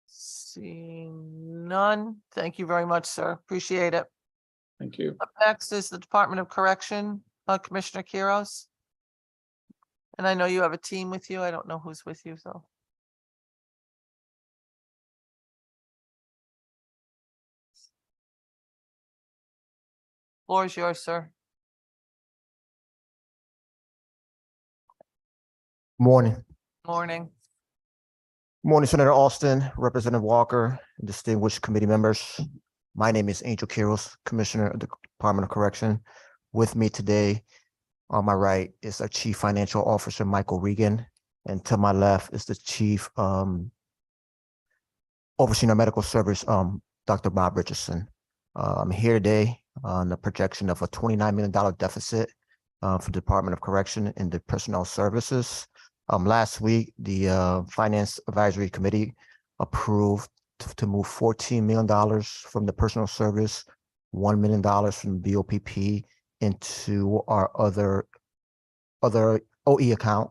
Seeing none. Thank you very much, sir. Appreciate it. Thank you. Up next is the Department of Correction, Commissioner Quiros. And I know you have a team with you. I don't know who's with you, so. Floor is yours, sir. Morning. Morning. Morning, Senator Austin, Representative Walker, and distinguished committee members. My name is Angel Quiros, Commissioner of the Department of Correction. With me today on my right is our Chief Financial Officer, Michael Regan, and to my left is the Chief Overseeing our Medical Service, Dr. Bob Richardson. I'm here today on the projection of a $29 million deficit for the Department of Correction and the Personnel Services. Last week, the Finance Advisory Committee approved to move $14 million from the personal service, $1 million from BOPP into our other OE account.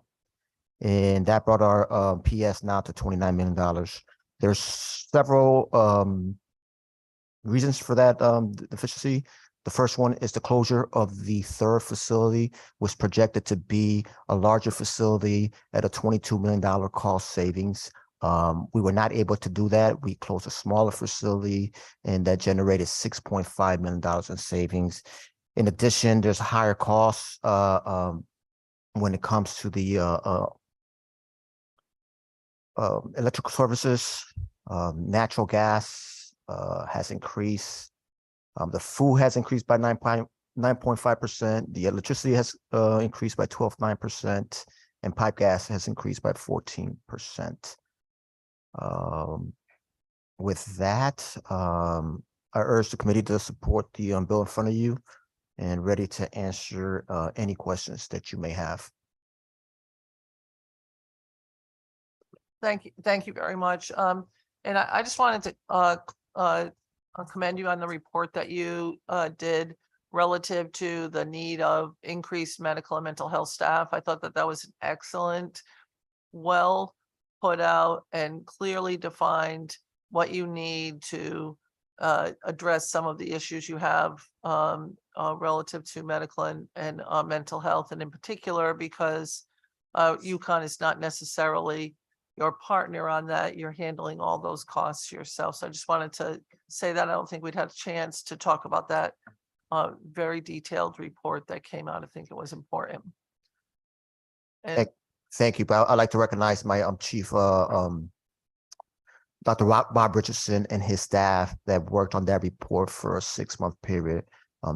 And that brought our PS now to $29 million. There's several reasons for that deficiency. The first one is the closure of the third facility was projected to be a larger facility at a $22 million cost savings. We were not able to do that. We closed a smaller facility and that generated $6.5 million in savings. In addition, there's higher costs when it comes to the electrical services. Natural gas has increased. The food has increased by 9.5%. The electricity has increased by 12.9%, and pipe gas has increased by 14%. With that, I urge the committee to support the bill in front of you and ready to answer any questions that you may have. Thank you very much. And I just wanted to commend you on the report that you did relative to the need of increased medical and mental health staff. I thought that was an excellent, well put out and clearly defined what you need to address some of the issues you have relative to medical and mental health, and in particular because UConn is not necessarily your partner on that. You're handling all those costs yourself. So I just wanted to say that I don't think we'd had a chance to talk about that very detailed report that came out. I think it was important. And Thank you, but I'd like to recognize my chief, Dr. Bob Richardson and his staff that worked on that report for a 6-month period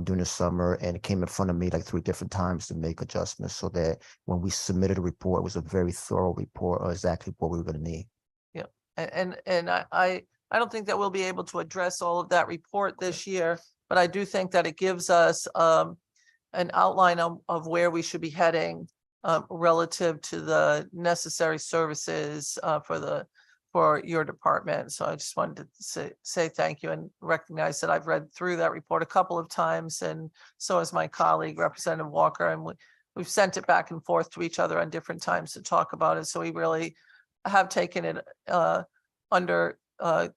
during the summer, and it came in front of me like 3 different times to make adjustments so that when we submitted a report, it was a very thorough report of exactly what we were going to need. yeah, and I don't think that we'll be able to address all of that report this year, but I do think that it gives us an outline of where we should be heading relative to the necessary services for your department. So I just wanted to say thank you and recognize that I've read through that report a couple of times, and so has my colleague, Representative Walker, and we've sent it back and forth to each other on different times to talk about it. So we really have taken it under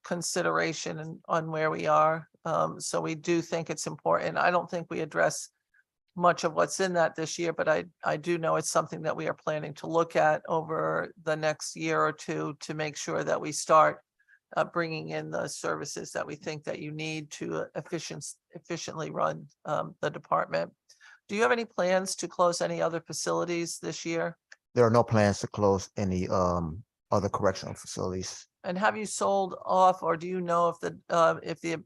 consideration and on where we are. So we do think it's important. I don't think we address much of what's in that this year, but I do know it's something that we are planning to look at over the next year or two to make sure that we start bringing in the services that we think that you need to efficiently run the department. Do you have any plans to close any other facilities this year? There are no plans to close any other correctional facilities. And have you sold off, or do you know if the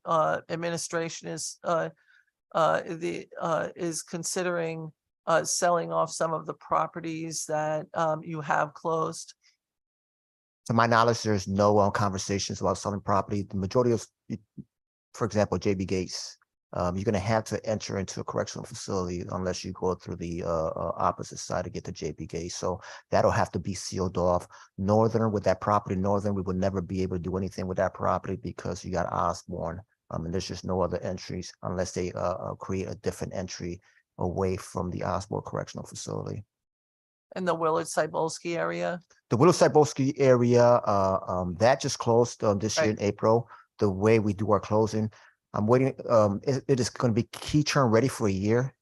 administration is considering selling off some of the properties that you have closed? To my knowledge, there's no conversations about selling property. The majority of, for example, JB Gates, you're going to have to enter into a correctional facility unless you go through the opposite side to get to JB Gates. So that'll have to be sealed off. Northern, with that property, Northern, we will never be able to do anything with that property because you got Osborne. And there's just no other entries unless they create a different entry away from the Osborne Correctional Facility. In the Willard-Cybulski area? The Willard-Cybulski area, that just closed this year in April. The way we do our closing, I'm waiting. It is going to be key term ready for a year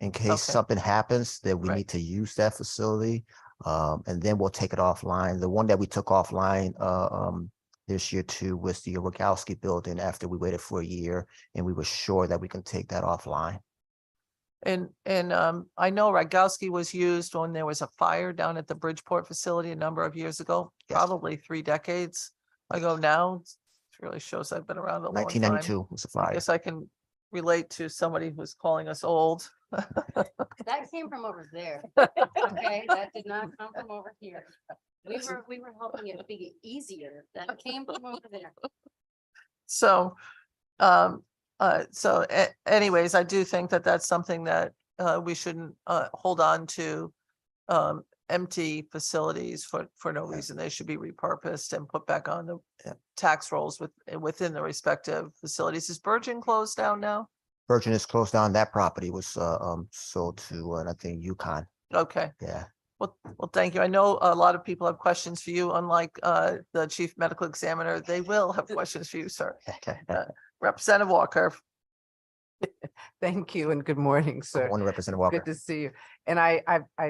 in case something happens that we need to use that facility. And then we'll take it offline. The one that we took offline this year too was the Rogowski building after we waited for a year and we were sure that we can take that offline. And I know Rogowski was used when there was a fire down at the Bridgeport facility a number of years ago, probably 3 decades ago now. It really shows I've been around a long time. 1992 was a fire. I guess I can relate to somebody who's calling us old. That came from over there. Okay, that did not come from over here. We were helping it be easier. That came from over there. So, anyways, I do think that that's something that we shouldn't hold on to empty facilities for no reason. They should be repurposed and put back on the tax rolls within the respective facilities. Is Virgin closed down now? Virgin is closed down. That property was sold to, I think, UConn. Okay. Yeah. Well, thank you. I know a lot of people have questions for you, unlike the chief medical examiner. They will have questions for you, sir. Representative Walker. Thank you and good morning, sir. Good morning, Representative Walker. Good to see you. And I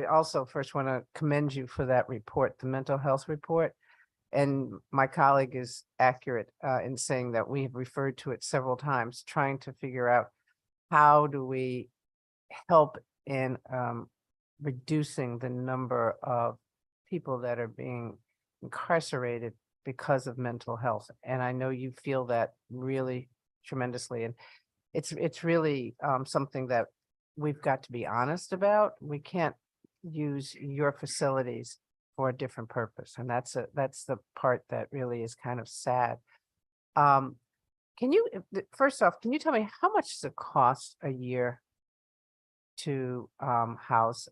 also first want to commend you for that report, the mental health report. And my colleague is accurate in saying that we have referred to it several times, trying to figure out how do we help in reducing the number of people that are being incarcerated because of mental health. And I know you feel that really tremendously. And it's really something that we've got to be honest about. We can't use your facilities for a different purpose. And that's the part that really is kind of sad. Can you, first off, can you tell me how much does it cost a year to house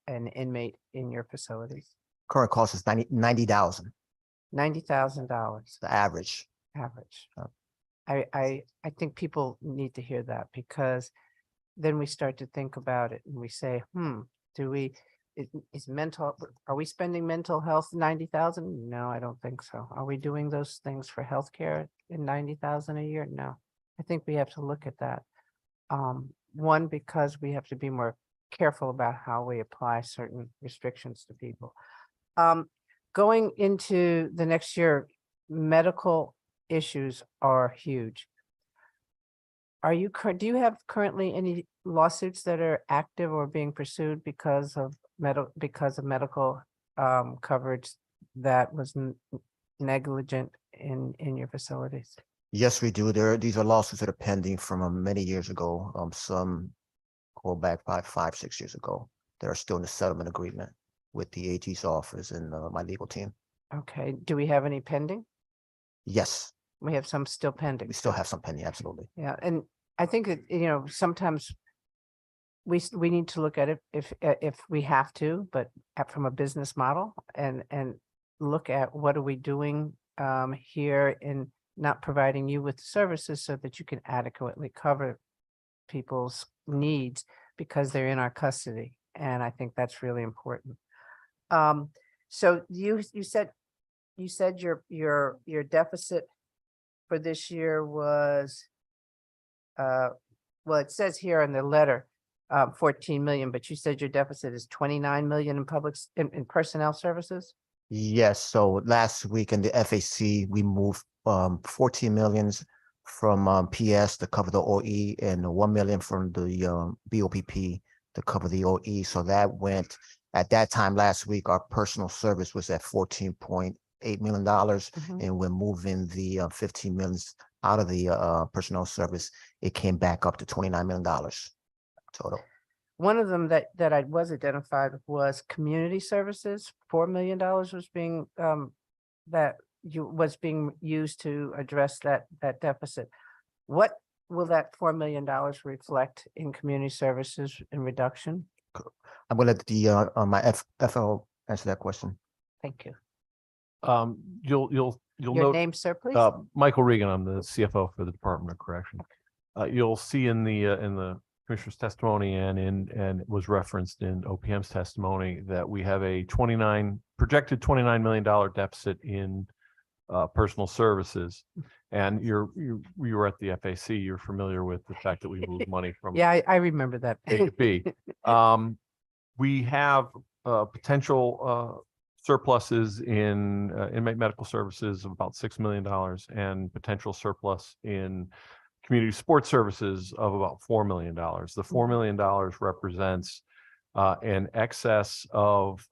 an inmate in your facilities? Current cost is $90,000, $90,000 the average. average. I think people need to hear that, because then we start to think about it and we say, are we spending mental health 90,000? No, I don't think so. Are we doing those things for healthcare in 90,000 a year? No. I think we have to look at that. One, because we have to be more careful about how we apply certain restrictions to people. Going into the next year, medical issues are huge. Do you have currently any lawsuits that are active or being pursued because of medical coverage that was negligent in your facilities? Yes, we do. These are lawsuits that are pending from many years ago. Some go back 5-6 years ago. That are still in the settlement agreement with the AG's office and my legal team. Okay. Do we have any pending? Yes, We have some still pending. we still have some pending, absolutely. Yeah, and I think that, sometimes we need to look at it if we have to, but from a business model and look at what are we doing here in not providing you with services so that you can adequately cover people's needs because they're in our custody. And I think that's really important. So you said your deficit for this year was, well, it says here in the letter, 14 million, but you said your deficit is 29 million in personnel services? Yes, so last week in the FAC, we moved 14 millions from PS to cover the OE and 1 million from the BOPP to cover the OE. So that went, at that time last week, our personal service was at $14.8 million, and we're moving the 15 millions out of the personnel service. It came back up to $29 million total. One of them that was identified was community services. $4 million was being was being used to address that deficit. What will that $4 million reflect in community services in reduction? I'm gonna let the my FL answer that question. Thank you. You'll Your note, name, sir, please. Michael Regan, I'm the CFO for the Department of Correction. You'll see in the commissioner's testimony and it was referenced in OPM's testimony that we have a projected $29 million deficit in personal services. And you were at the FAC, you're familiar with the fact that we moved money from Yeah, I remember that. A to B. We have potential surpluses in inmate medical services of about $6 million and potential surplus in community sports services of about $4 million. The $4 million represents an excess of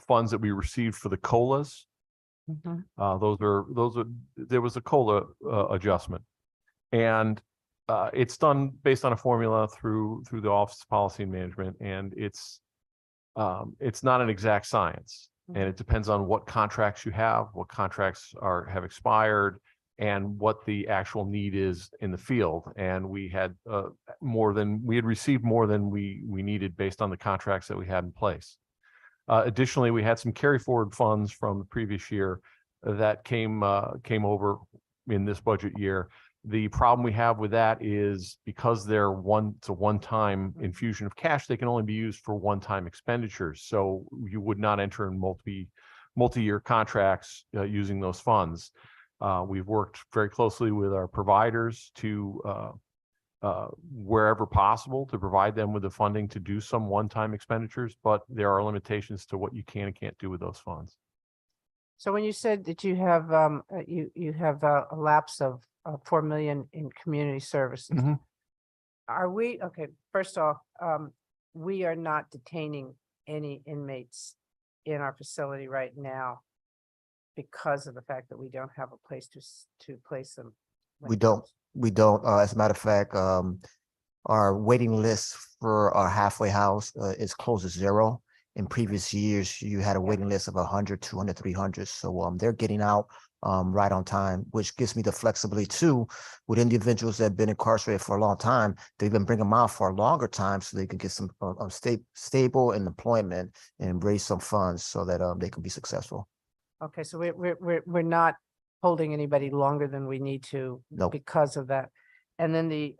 funds that we received for the COLAs. There was a COLA adjustment, and it's done based on a formula through the Office of Policy and Management, and it's not an exact science, and it depends on what contracts you have, what contracts have expired, and what the actual need is in the field. And we had received more than we needed based on the contracts that we had in place. Additionally, we had some carry forward funds from the previous year that came over in this budget year. The problem we have with that is because it's a one-time infusion of cash, they can only be used for one-time expenditures. So you would not enter in multi-year contracts using those funds. We've worked very closely with our providers to wherever possible to provide them with the funding to do some one-time expenditures, but there are limitations to what you can and can't do with those funds. So when you said that you have a lapse of 4 million in community services, are we, okay, first off, we are not detaining any inmates in our facility right now because of the fact that we don't have a place to place them. when We it don't, comes- as a matter of fact, our waiting list for our halfway house is close to zero. In previous years, you had a waiting list of 100, 200, 300. So they're getting out right on time, which gives me the flexibility too with individuals that have been incarcerated for a long time. They even bring them out for a longer time so they can get some stable in employment and raise some funds so that they can be successful. Okay, so we're not holding anybody longer than we need to Nope. because of that. And then the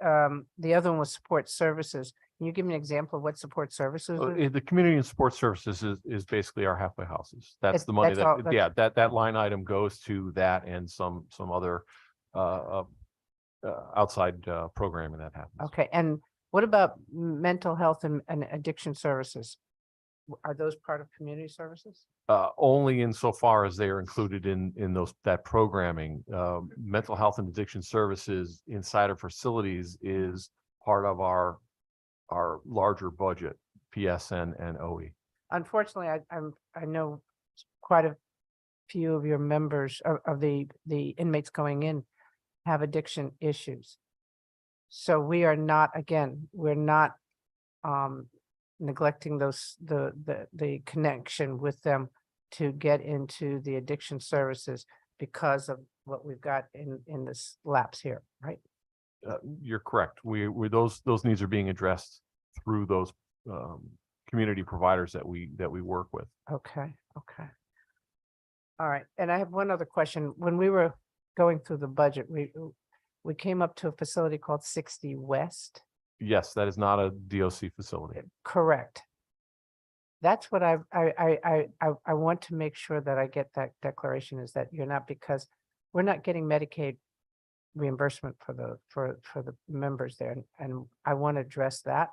other one was support services. Can you give me an example of what support services is? The community and support services is basically our halfway houses. That's the money that's all- that, yeah, that line item goes to that and some other outside programming that happens. Okay, and what about mental health and addiction services? Are those part of community services? Only insofar as they are included in that programming. Mental health and addiction services inside of facilities is part of our larger budget, PSN and OE. Unfortunately, I know quite a few of your members of the inmates going in have addiction issues. So we are not, again, we're not neglecting the connection with them to get into the addiction services because of what we've got in this lapse here, right? You're correct. We those needs are being addressed through those community providers that we work with. Okay. All right, and I have one other question. When we were going through the budget, we came up to a facility called 60 West. Yes, that is not a DOC facility. Correct. That's what I want to make sure that I get that declaration is that you're not, because we're not getting Medicaid reimbursement for the members there. And I want to address that.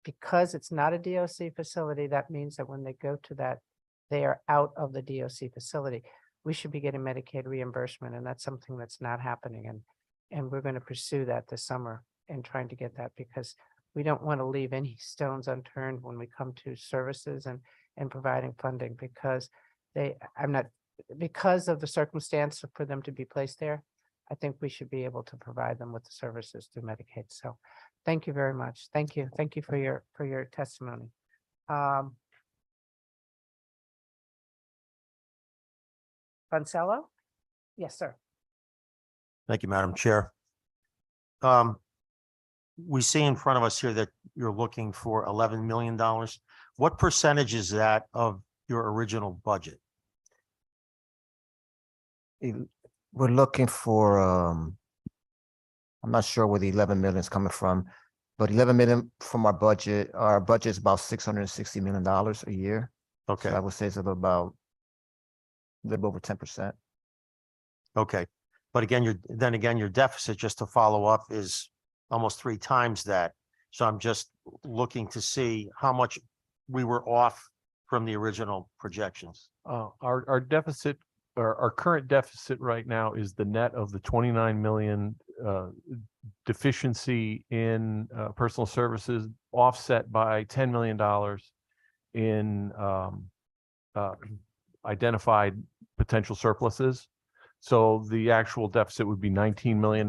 Because it's not a DOC facility, that means that when they go to that, they are out of the DOC facility. We should be getting Medicaid reimbursement, and that's something that's not happening. And we're going to pursue that this summer and trying to get that, because we don't want to leave any stones unturned when we come to services and providing funding, because because of the circumstance for them to be placed there. I think we should be able to provide them with the services through Medicaid. So thank you very much. Thank you. Thank you for your testimony. Fonsello? Yes, sir. Thank you, Madam Chair. We see in front of us here that you're looking for $11 million. What percentage is that of your original budget? We're looking for, I'm not sure where the 11 million is coming from, but 11 million from our budget is about $660 million a year. Okay. So I would say it's about a little over 10%. Okay. But again, your deficit, just to follow up, is almost 3 times that. So I'm just looking to see how much we were off from the original projections. Our deficit, our current deficit right now is the net of the 29 million deficiency in personal services, offset by $10 million in identified potential surpluses. So the actual deficit would be $19 million.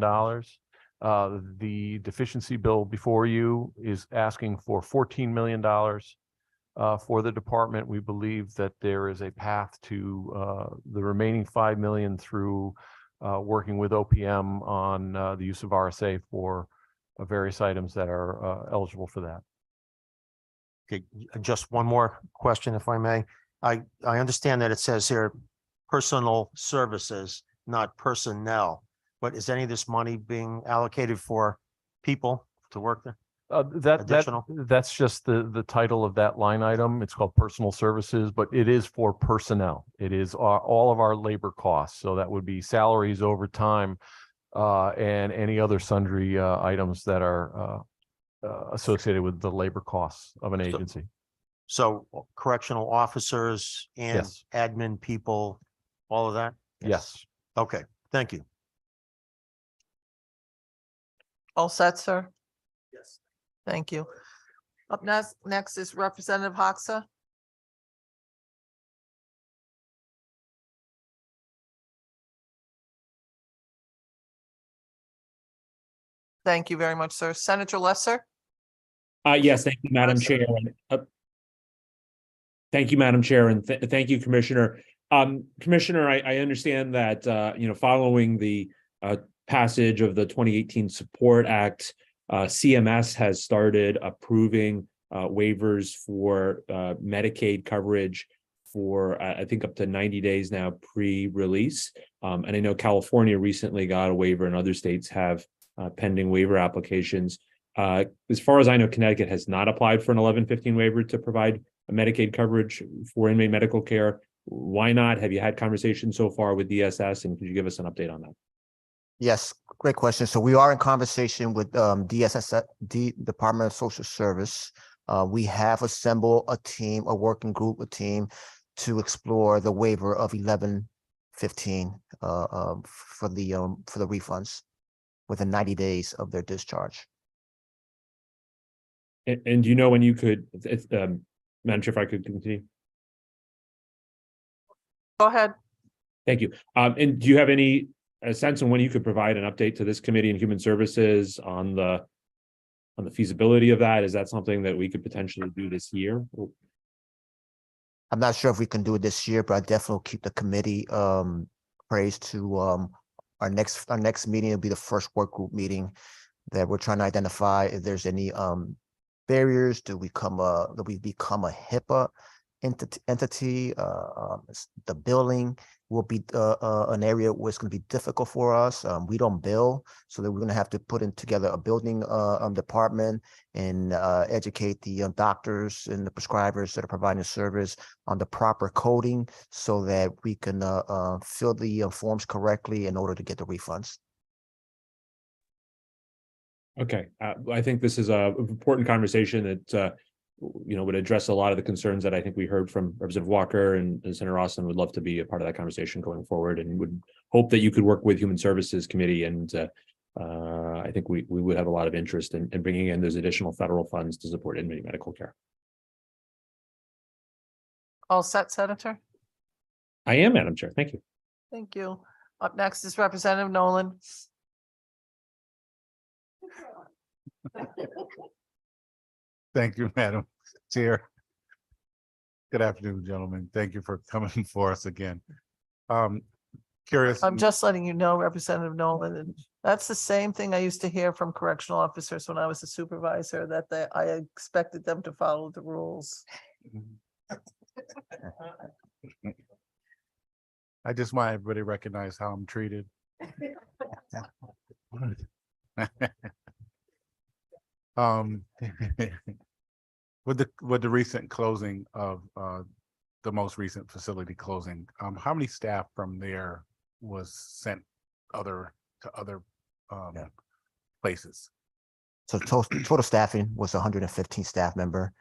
The deficiency bill before you is asking for $14 million for the department. We believe that there is a path to the remaining 5 million through working with OPM on the use of RSA for various items that are eligible for that. Okay, just one more question, if I may. I understand that it says here personal services, not personnel. But is any of this money being allocated for people to work there? Additional? That's just the title of that line item. It's called personal services, but it is for personnel. It is all of our labor costs. So that would be salaries, overtime, and any other sundry items that are associated with the labor costs of an agency. So correctional officers and Yes. admin people, all of that? Yes. Okay, thank you. All set, sir? Yes. Thank you. Up next is Representative Hoxa. Thank you very much, sir. Senator Lesser? Yes, thank you, Madam Chair. Thank you, Madam Chair, and thank you, Commissioner. Commissioner, I understand that, following the passage of the 2018 Support Act, CMS has started approving waivers for Medicaid coverage for, I think, up to 90 days now pre-release. And I know California recently got a waiver and other states have pending waiver applications. As far as I know, Connecticut has not applied for an 1115 waiver to provide a Medicaid coverage for inmate medical care. Why not? Have you had conversations so far with DSS, and could you give us an update on that? Yes, great question. So we are in conversation with DSS, Department of Social Service. We have assembled a team, a working group, a team to explore the waiver of 1115 for the refunds within 90 days of their discharge. And do you know when you could, Madam Chair, if I could continue? Go ahead. Thank you. And do you have any sense on when you could provide an update to this committee and Human Services on the feasibility of that? Is that something that we could potentially do this year? I'm not sure if we can do it this year, but I definitely will keep the committee praised to our next meeting will be the first work group meeting that we're trying to identify if there's any barriers. Do we become a HIPAA entity? The billing will be an area where it's going to be difficult for us. We don't bill, so that we're going to have to put in together a building department and educate the doctors and the prescribers that are providing service on the proper coding so that we can fill the forms correctly in order to get the refunds. Okay, I think this is a important conversation that would address a lot of the concerns that I think we heard from Representative Walker and Senator Austin. Would love to be a part of that conversation going forward, and would hope that you could work with Human Services Committee. And I think we would have a lot of interest in bringing in those additional federal funds to support inmate medical care. All set, Senator? I am, Madam Chair. Thank you. Thank you. Up next is Representative Nolan. Thank you, Madam Chair. Good afternoon, gentlemen. Thank you for coming for us again. Curious. I'm just letting you know, Representative Nolan, and that's the same thing I used to hear from correctional officers when I was a supervisor, that I expected them to follow the rules. I just want everybody to recognize how I'm treated. With the recent closing of the most recent facility closing, how many staff from there was sent to other places? So total staffing was 115 staff member.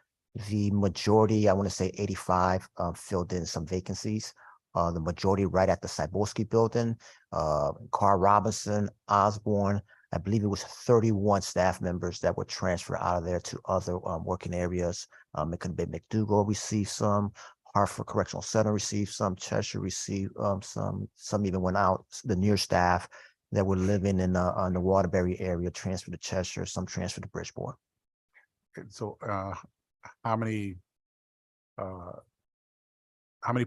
The majority, I want to say 85, filled in some vacancies. The majority right at the Cyborski building, Carl Robinson, Osborne. I believe it was 31 staff members that were transferred out of there to other working areas. It could be McDougall received some, Hartford Correctional Center received some, Cheshire received some even went out. The near staff that were living in the Waterbury area transferred to Cheshire, some transferred to Bridgeport. So how many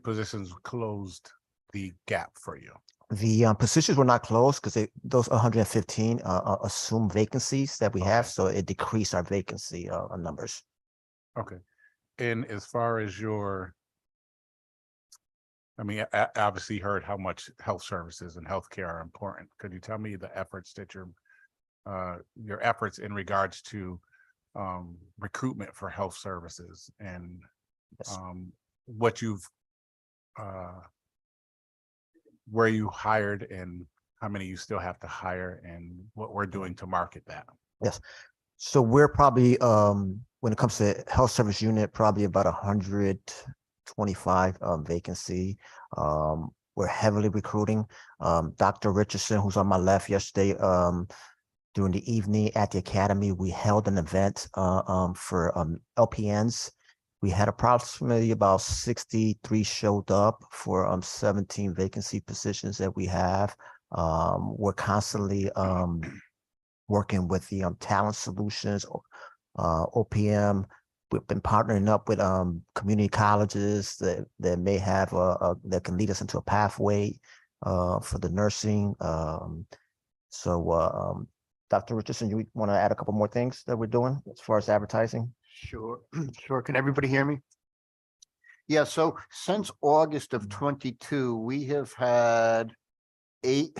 positions closed the gap for you? The positions were not closed because those 115 assumed vacancies that we have, so it decreased our vacancy numbers. Okay, And as far as your, I mean, obviously you heard how much health services and healthcare are important. Could you tell me the efforts that your efforts in regards to recruitment for health services and what you've where you hired and how many you still have to hire and what we're doing to market that? Yes. So we're probably, when it comes to health service unit, probably about 125 vacancy. We're heavily recruiting. Dr. Richardson, who's on my left yesterday, during the evening at the academy, we held an event for LPNs. We had approximately about 63 showed up for 17 vacancy positions that we have. We're constantly working with the Talent Solutions, OPM. We've been partnering up with community colleges that may have that can lead us into a pathway for the nursing. Dr. Richardson, you want to add a couple more things that we're doing as far as advertising? Sure, sure. Can everybody hear me? Yeah, so since August of 22, we have had 8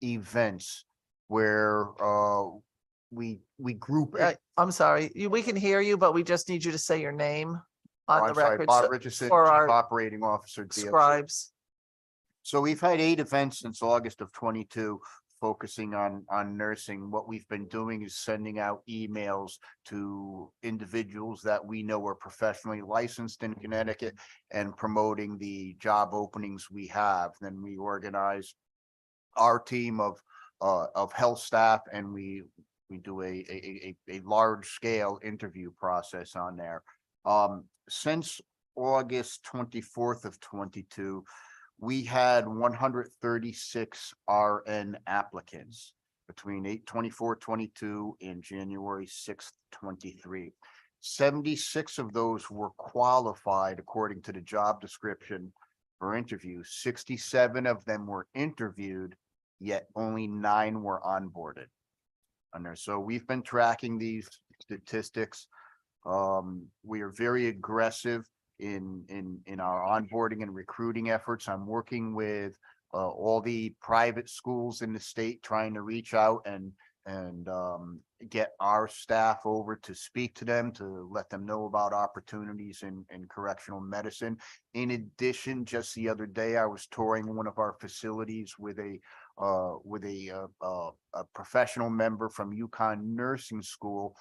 events where we group. I'm sorry, we can hear you, but we just need you to say your name on the I'm sorry, record. Bob so- Richardson, for Chief our Operating Officer. DFC. scribes. So we've had 8 events since August of 22 focusing on nursing. What we've been doing is sending out emails to individuals that we know are professionally licensed in Connecticut and promoting the job openings we have. Then we organize our team of health staff and we do a large scale interview process on there. Since August 24th of 22, we had 136 RN applicants between 8/24/22 and January 6th, 23. 76 of those were qualified according to the job description for interview. 67 of them were interviewed, yet only 9 were onboarded. So we've been tracking these statistics. We are very aggressive in our onboarding and recruiting efforts. I'm working with all the private schools in the state, trying to reach out and get our staff over to speak to them, to let them know about opportunities in correctional medicine. In addition, just the other day, I was touring one of our facilities with a professional member from UConn Nursing School.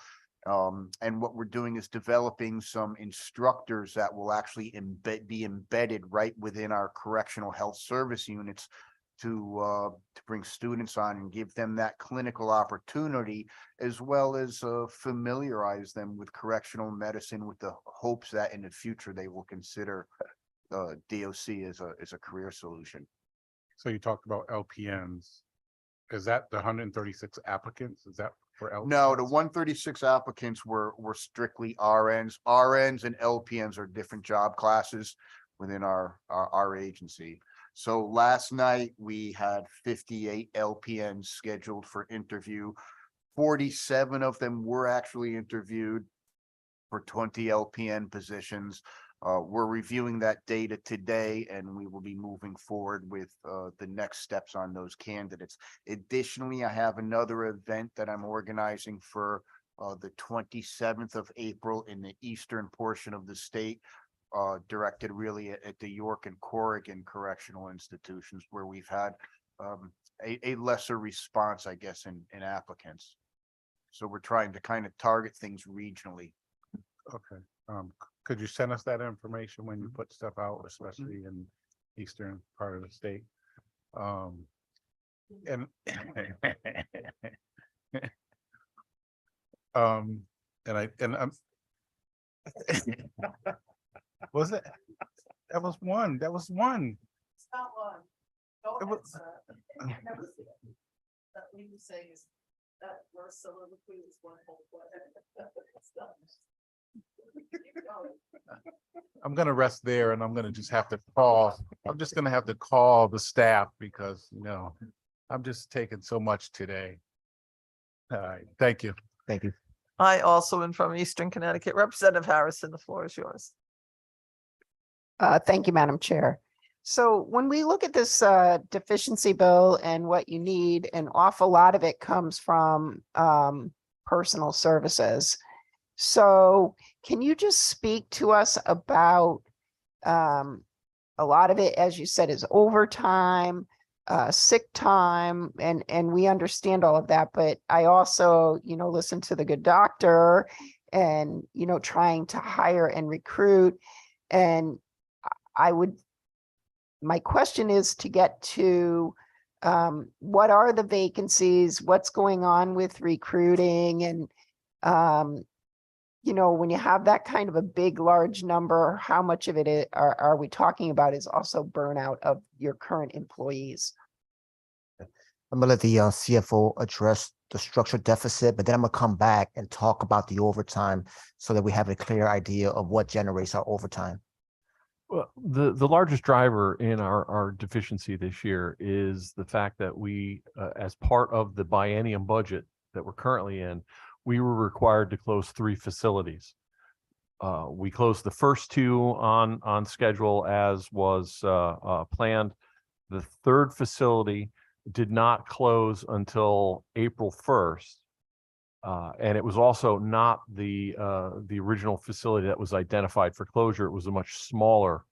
And what we're doing is developing some instructors that will actually be embedded right within our correctional health service units to bring students on and give them that clinical opportunity, as well as familiarize them with correctional medicine with the hopes that in the future they will consider DOC as a career solution. So you talked about LPNs. Is that the 136 applicants? Is that for LPNs? No, the 136 applicants were strictly RNs. RNs and LPNs are different job classes within our agency. So last night we had 58 LPNs scheduled for interview. 47 of them were actually interviewed for 20 LPN positions. We're reviewing that data today and we will be moving forward with the next steps on those candidates. Additionally, I have another event that I'm organizing for the 27th of April in the eastern portion of the state, directed really at the York and Corrigan correctional institutions, where we've had a lesser response, I guess, in applicants. So we're trying to kind of target things regionally. Okay. Could you send us that information when you put stuff out, especially in eastern part of the state? And I'm was it? That was one. That was one. It's not one. Go It ahead, was- sir. That we say is that we're soliloquy is one whole I'm gonna rest there and I'm gonna just have to call. I'm just gonna have to call the staff because, I'm just taking so much today. All right, thank you. Thank you. I also am from Eastern Connecticut. Representative Harrison, the floor is yours. Thank you, Madam Chair. So when we look at this deficiency bill and what you need, an awful lot of it comes from personal services. So can you just speak to us about a lot of it, as you said, is overtime, sick time, and we understand all of that. But I also, listen to the good doctor and, trying to hire and recruit. And my question is to get to what are the vacancies, what's going on with recruiting, and when you have that kind of a big, large number, how much of it are we talking about is also burnout of your current employees? I'm gonna let the CFO address the structural deficit, but then I'm gonna come back and talk about the overtime so that we have a clear idea of what generates our overtime. Well, the largest driver in our deficiency this year is the fact that we, as part of the biennium budget that we're currently in, we were required to close 3 facilities. We closed the first 2 on schedule as was planned. The third facility did not close until April 1st. And it was also not the original facility that was identified for closure. It was a much smaller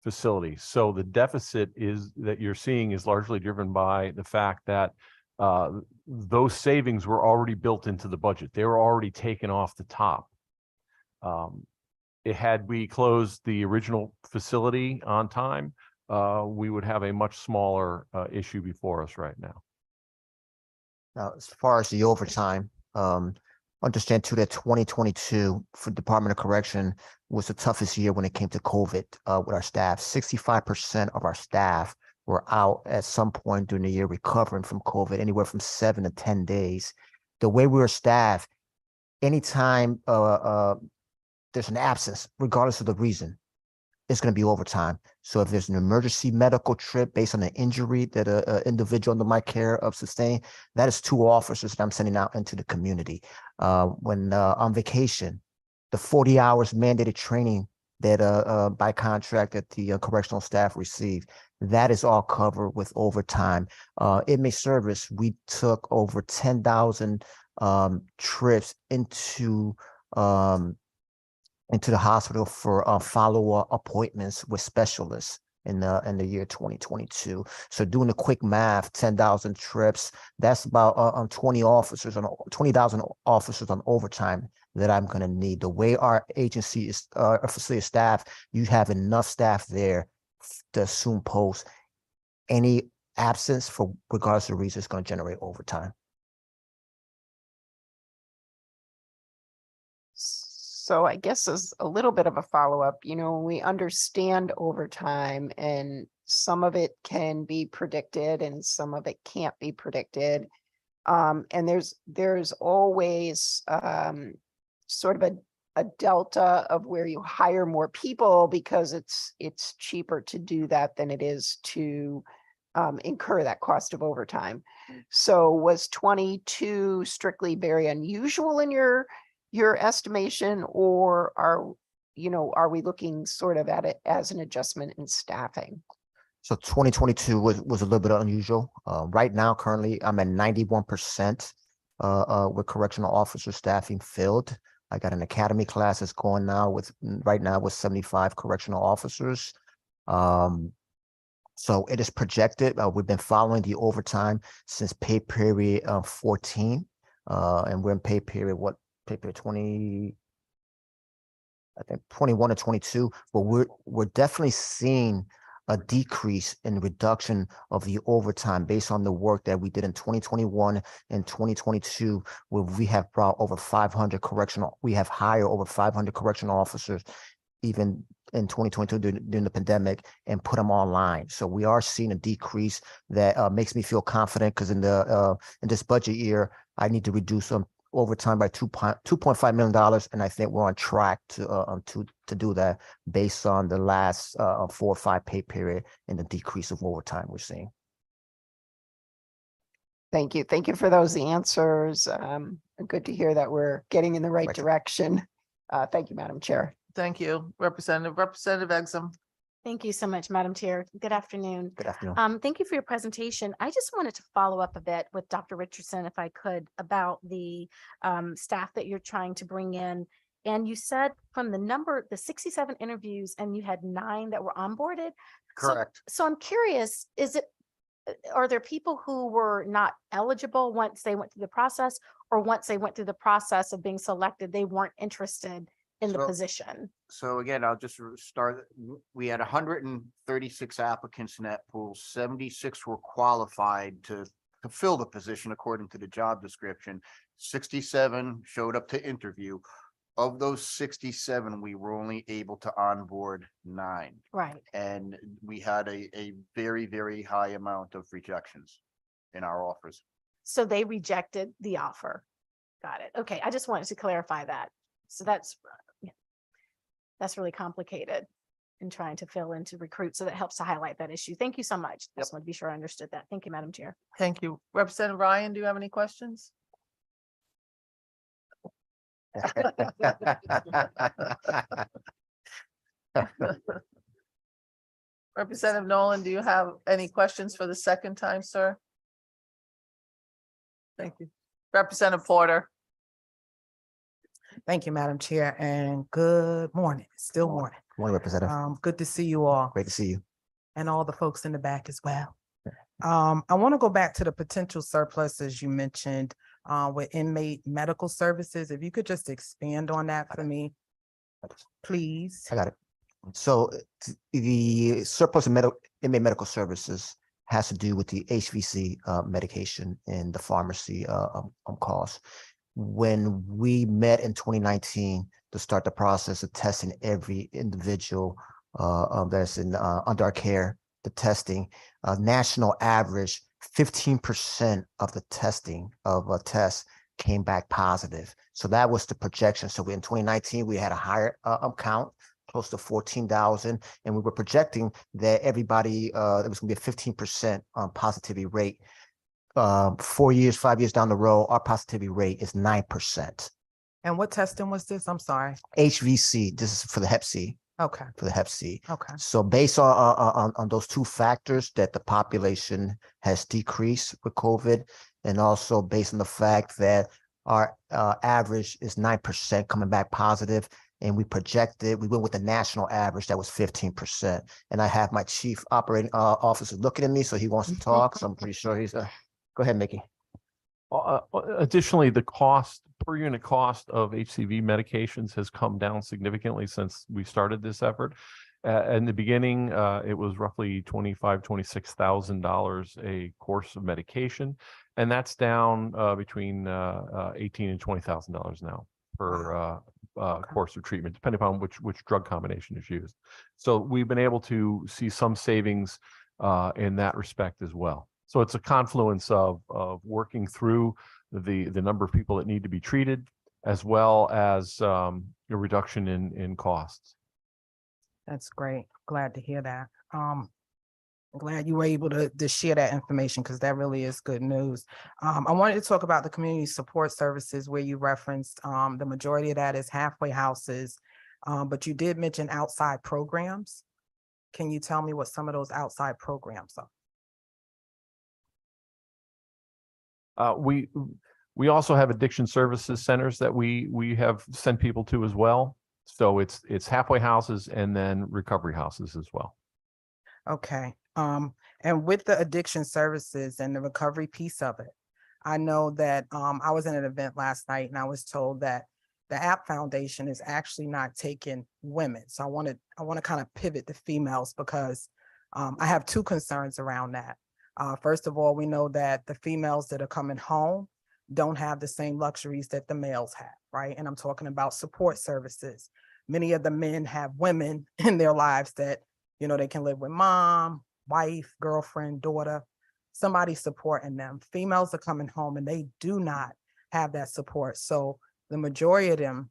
facility. So the deficit that you're seeing is largely driven by the fact that those savings were already built into the budget. They were already taken off the top. Had we closed the original facility on time, we would have a much smaller issue before us right now. Now, as far as the overtime, understand too that 2022 for Department of Correction was the toughest year when it came to COVID with our staff. 65% of our staff were out at some point during the year recovering from COVID, anywhere from 7 to 10 days. The way we were staffed, anytime there's an absence, regardless of the reason, it's going to be overtime. So if there's an emergency medical trip based on an injury that an individual under my care of sustained, that is 2 officers that I'm sending out into the community. When on vacation, the 40 hours mandated training that by contract that the correctional staff receive, that is all covered with overtime. Inmate service, we took over 10,000 trips into the hospital for follow-up appointments with specialists in the year 2022. So doing the quick math, 10,000 trips, that's about 20,000 officers on overtime that I'm going to need. The way our agency is, our facility staff, you have enough staff there to assume post. Any absence for regardless of reason is going to generate overtime. So I guess as a little bit of a follow-up, we understand overtime and some of it can be predicted and some of it can't be predicted. And there's always sort of a delta of where you hire more people because it's cheaper to do that than it is to incur that cost of overtime. So was 22 strictly very unusual in your estimation, or are we looking sort of at it as an adjustment in staffing? So 2022 was a little bit unusual. Right now, currently, I'm at 91% with correctional officer staffing filled. I got an academy class that's going now right now with 75 correctional officers. So it is projected. We've been following the overtime since pay period 14, and we're in pay period pay period 20, I think 21 or 22, but we're definitely seeing a decrease in reduction of the overtime based on the work that we did in 2021 and 2022, where we have brought over 500 we have hired over 500 correctional officers, even in 2022 during the pandemic, and put them online. So we are seeing a decrease that makes me feel confident, because in this budget year, I need to reduce overtime by $2.5 million, and I think we're on track to do that based on the last 4 or 5 pay period and the decrease of overtime we're seeing. Thank you. Thank you for those answers. Good to hear that we're getting in the right direction. Thank you, Madam Chair. Thank you, Representative Exum. Thank you so much, Madam Chair. Good afternoon. Good afternoon. Thank you for your presentation. I just wanted to follow up a bit with Dr. Richardson, if I could, about the staff that you're trying to bring in. And you said from the 67 interviews, and you had 9 that were onboarded. Correct. So I'm curious, are there people who were not eligible once they went through the process, or once they went through the process of being selected, they weren't interested in the So- position? So again, I'll just start. We had 136 applicants in that pool. 76 were qualified to fill the position according to the job description. 67 showed up to interview. Of those 67, we were only able to onboard 9. Right. And we had a very, very high amount of rejections in our offers. So they rejected the offer. Got it. Okay. I just wanted to clarify that. So that's really complicated in trying to fill in to recruit. So that helps to highlight that issue. Thank you so much. I just want to be sure I understood that. Thank you, Madam Chair. Thank you. Representative Ryan, do you have any questions? Representative Nolan, do you have any questions for the second time, sir? Thank you. Representative Porter. Thank you, Madam Chair, and good morning. Still morning. Morning, Representative. Good to see you all Great to see you. and all the folks in the back as well. I want to go back to the potential surpluses you mentioned with inmate medical services. If you could just expand on that for me, please. I got it. So the surplus in inmate medical services has to do with the HVC medication and the pharmacy costs. When we met in 2019 to start the process of testing every individual that's under our care, the testing, national average, 15% of the testing of tests came back positive. So that was the projection. So in 2019, we had a higher count, close to 14,000, and we were projecting that everybody, there was going to be a 15% positivity rate. 4 years, 5 years down the road, our positivity rate is 9%. And what testing was this? I'm sorry. HVC, this is for the Hep C. Okay. For the Hep C. Okay. So based on those two factors, that the population has decreased with COVID, and also based on the fact that our average is 9% coming back positive, and we went with the national average that was 15%. And I have my chief operating officer looking at me, so he wants to talk. So I'm pretty sure he's go ahead, Mickey. Additionally, the per unit cost of HCV medications has come down significantly since we started this effort. In the beginning, it was roughly $26,000 a course of medication, and that's down between $18,000 and $20,000 now per course of treatment, depending upon which drug combination is used. So we've been able to see some savings in that respect as well. So it's a confluence of working through the number of people that need to be treated, as well as a reduction in costs. That's great. Glad to hear that. Glad you were able to share that information, because that really is good news. I wanted to talk about the community support services where you referenced the majority of that is halfway houses, but you did mention outside programs. Can you tell me what some of those outside programs are? We also have addiction services centers that we have sent people to as well. So it's halfway houses and then recovery houses as well. Okay. And with the addiction services and the recovery piece of it, I know that I was in an event last night and I was told that the App Foundation is actually not taking women. So I want to kind of pivot to females, because I have two concerns around that. First of all, we know that the females that are coming home don't have the same luxuries that the males have, right? And I'm talking about support services. Many of the men have women in their lives that, you know, they can live with mom, wife, girlfriend, daughter, somebody supporting them. Females are coming home and they do not have that support. So the majority of them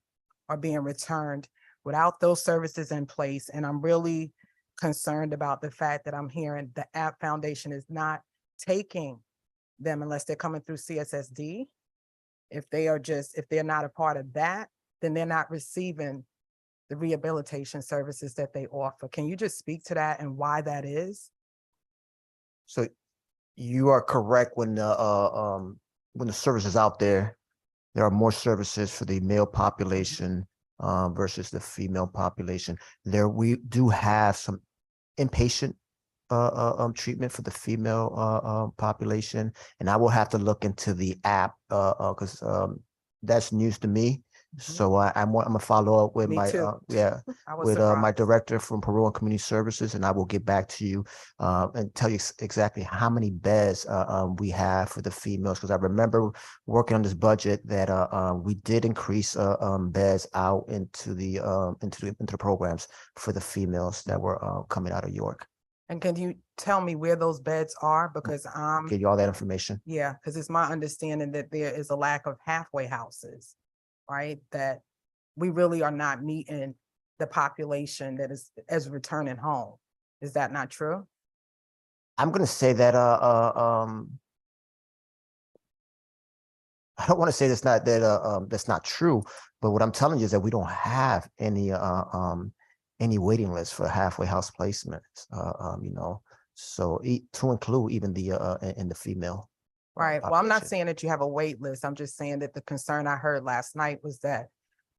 are being returned without those services in place. And I'm really concerned about the fact that I'm hearing the App Foundation is not taking them unless they're coming through CSSD. If they're not a part of that, then they're not receiving the rehabilitation services that they offer. Can you just speak to that and why that is? So you are correct when the service is out there, there are more services for the male population versus the female population. There, we do have some inpatient treatment for the female population, and I will have to look into the app because that's news to me. So I'm gonna follow up with Me my too. I was with my surprised. director from Parole and Community Services, and I will get back to you and tell you exactly how many beds we have for the females. Because I remember working on this budget that we did increase beds out into the programs for the females that were coming out of York. And can you tell me where those beds are? Because Get you all that information. yeah, because it's my understanding that there is a lack of halfway houses, right? That we really are not meeting the population that is returning home. Is that not true? I'm gonna say that I don't want to say that's not true, but what I'm telling you is that we don't have any waiting list for halfway house placements. So to include even in the female. Right. Well, I'm not population. saying that you have a wait list. I'm just saying that the concern I heard last night was that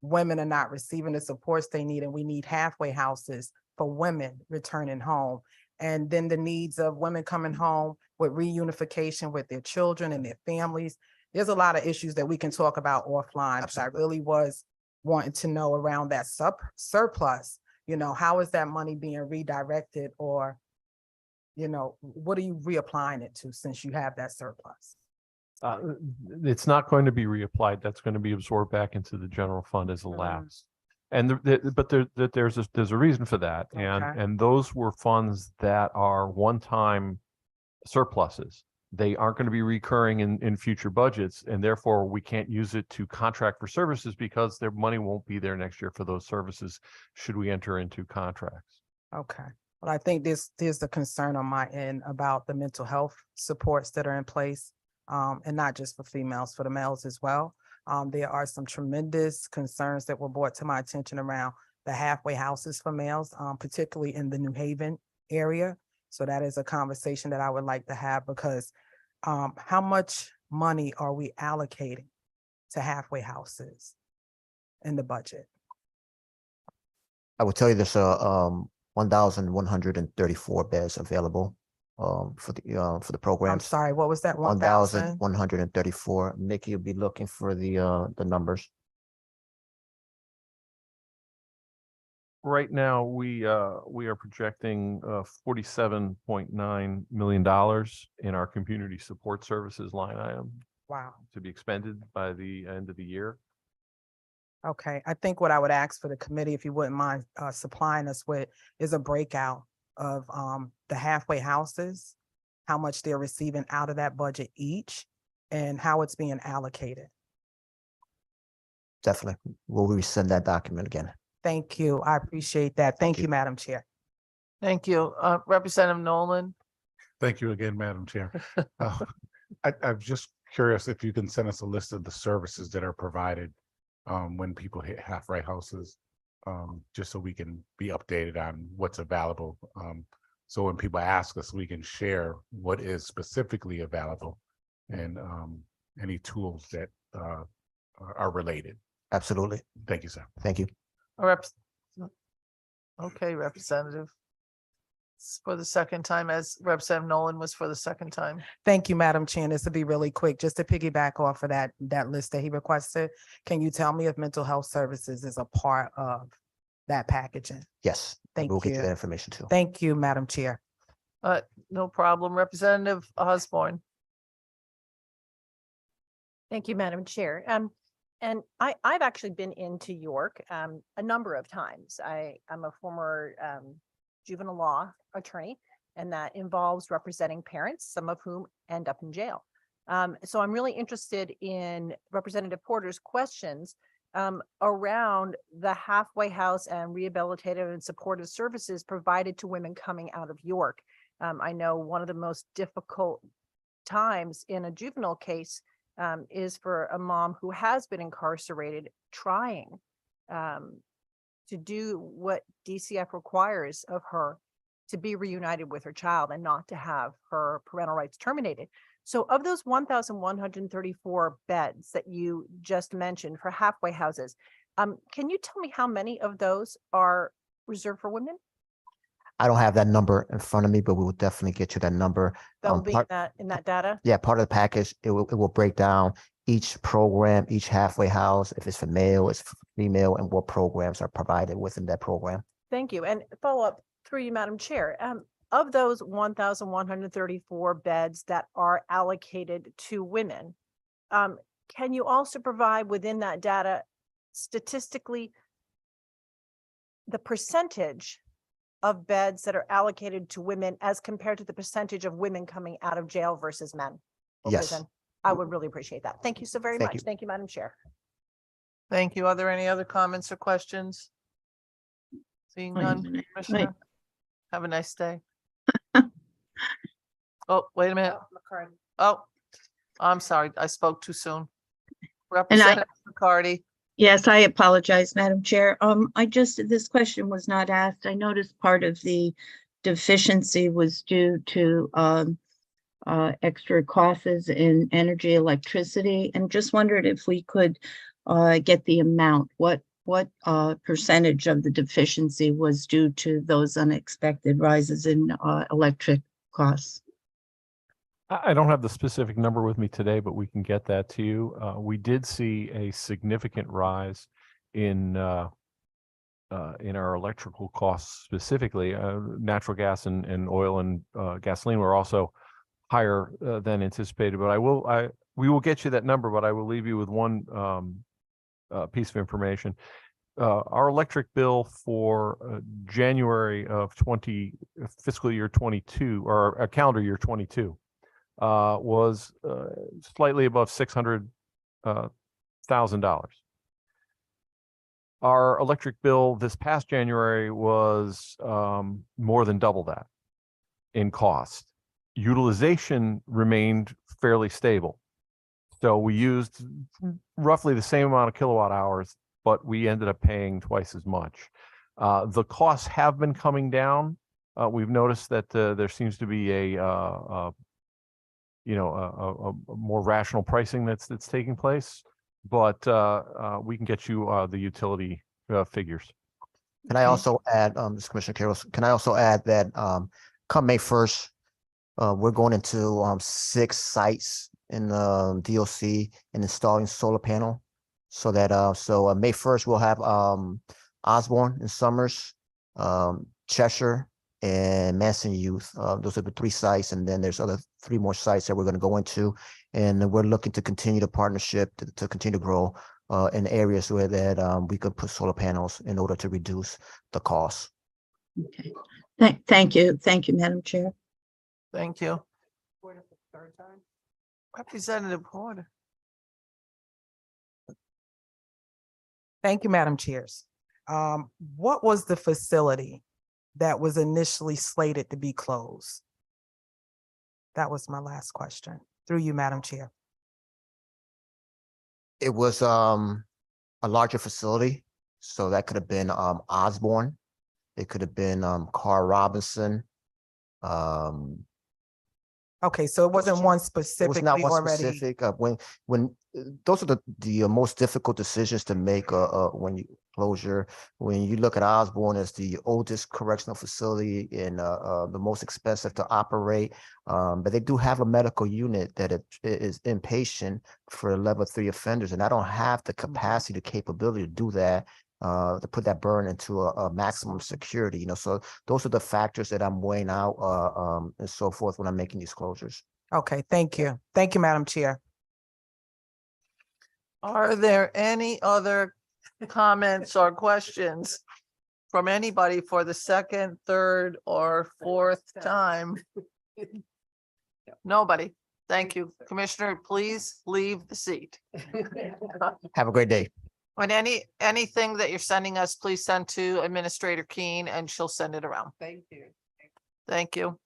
women are not receiving the supports they need, and we need halfway houses for women returning home. And then the needs of women coming home with reunification with their children and their families. There's a lot of issues that we can talk about offline. But I really was wanting to know around that surplus, how is that money being redirected, or what are you reapplying it to since you have that surplus? It's not going to be reapplied. That's going to be absorbed back into the general fund as a lapse. And there's a reason for that. And those were funds that are one-time surpluses. They aren't going to be recurring in future budgets, and therefore we can't use it to contract for services because their money won't be there next year for those services should we enter into contracts. Okay. Well, I think there's the concern on my end about the mental health supports that are in place, and not just for females, for the males as well. There are some tremendous concerns that were brought to my attention around the halfway houses for males, particularly in the New Haven area. So that is a conversation that I would like to have, because how much money are we allocating to halfway houses in the budget? I will tell you there's 1,134 beds available for the programs. I'm sorry, what was that? 1,134. Nikki will be looking for the numbers. Right now, we are projecting $47.9 million in our community support services line item. Wow. To be expended by the end of the year. Okay, I think what I would ask for the committee, if you wouldn't mind supplying us with, is a breakout of the halfway houses, how much they're receiving out of that budget each, and how it's being allocated. Definitely. We'll resend that document again. Thank you. I appreciate that. Thank you, Madam Chair. Thank you. Representative Nolan. Thank you again, Madam Chair. I'm just curious if you can send us a list of the services that are provided when people hit halfway houses, just so we can be updated on what's available. So when people ask us, we can share what is specifically available and any tools that are related. Absolutely. Thank you, sir. Thank you. Okay, Representative. It's for the second time, as Representative Nolan was for the second time. Thank you, Madam Chair. This will be really quick, just to piggyback off of that list that he requested. Can you tell me if mental health services is a part of that packaging? Yes. Thank We'll get you you. that information too. Thank you, Madam Chair. No problem. Representative Osborne. Thank you, Madam Chair. And I've actually been into York a number of times. I'm a former juvenile law attorney, and that involves representing parents, some of whom end up in jail. So I'm really interested in Representative Porter's questions around the halfway house and rehabilitative and supportive services provided to women coming out of York. I know one of the most difficult times in a juvenile case is for a mom who has been incarcerated trying to do what DCF requires of her to be reunited with her child and not to have her parental rights terminated. So of those 1,134 beds that you just mentioned for halfway houses, can you tell me how many of those are reserved for women? I don't have that number in front of me, but we will definitely get you that number. That will be Part- in that data? Yeah, part of the package, it will break down each program, each halfway house, if it's for male, it's for female, and what programs are provided within that program. Thank you. And follow up through you, Madam Chair. Of those 1,134 beds that are allocated to women, can you also provide within that data statistically the percentage of beds that are allocated to women as compared to the percentage of women coming out of jail versus men? or Yes. prison? I would really appreciate that. Thank you so very Thank much. you. Thank you, Madam Chair. Thank you. Are there any other comments or questions? Seeing none, Commissioner? Have a nice day. Oh, wait a minute. Oh, I'm sorry. I spoke too soon. Representative McCarty. Yes, I apologize, Madam Chair. This question was not asked. I noticed part of the deficiency was due to extra costs in energy, electricity, and just wondered if we could get the amount. What percentage of the deficiency was due to those unexpected rises in electric costs? I don't have the specific number with me today, but we can get that to you. We did see a significant rise in our electrical costs, specifically natural gas and oil and gasoline were also higher than anticipated. But we will get you that number, but I will leave you with one piece of information. Our electric bill for January of fiscal year 22 or calendar year 22 was slightly above $600,000. Our electric bill this past January was more than double that in cost. Utilization remained fairly stable. So we used roughly the same amount of kilowatt hours, but we ended up paying twice as much. The costs have been coming down. We've noticed that there seems to be a more rational pricing that's taking place, but we can get you the utility figures. Can I also add, this is Commissioner Carroll, can I also add that come May 1st, we're going into 6 sites in the DOC and installing solar panel so that May 1st we'll have Osborne and Summers, Cheshire, and Manson Youth. Those are the 3 sites, and then there's other 3 more sites that we're going to go into, and we're looking to continue the partnership to continue to grow in areas where that we could put solar panels in order to reduce the cost. Okay. Thank you, Madam Chair. Thank you. Representative Porter. Thank you, Madam Chairs. What was the facility that was initially slated to be closed? That was my last question. Through you, Madam Chair. It was a larger facility, so that could have been Osborne. It could have been Carl Robinson. Okay, so it wasn't one It was specifically not one already. specific. When those are the most difficult decisions to make when you closure. When you look at Osborne as the oldest correctional facility and the most expensive to operate, but they do have a medical unit that is inpatient for level 3 offenders, and I don't have the capacity, the capability to do that. To put that burn into a maximum security, so those are the factors that I'm weighing out and so forth when I'm making these closures. Okay, thank you. Thank you, Madam Chair. Are there any other comments or questions from anybody for the second, third, or fourth time? Nobody. Thank you. Commissioner, please leave the seat. Have a great day. And anything that you're sending us, please send to Administrator Keen and she'll send it around. Thank you. Thank you.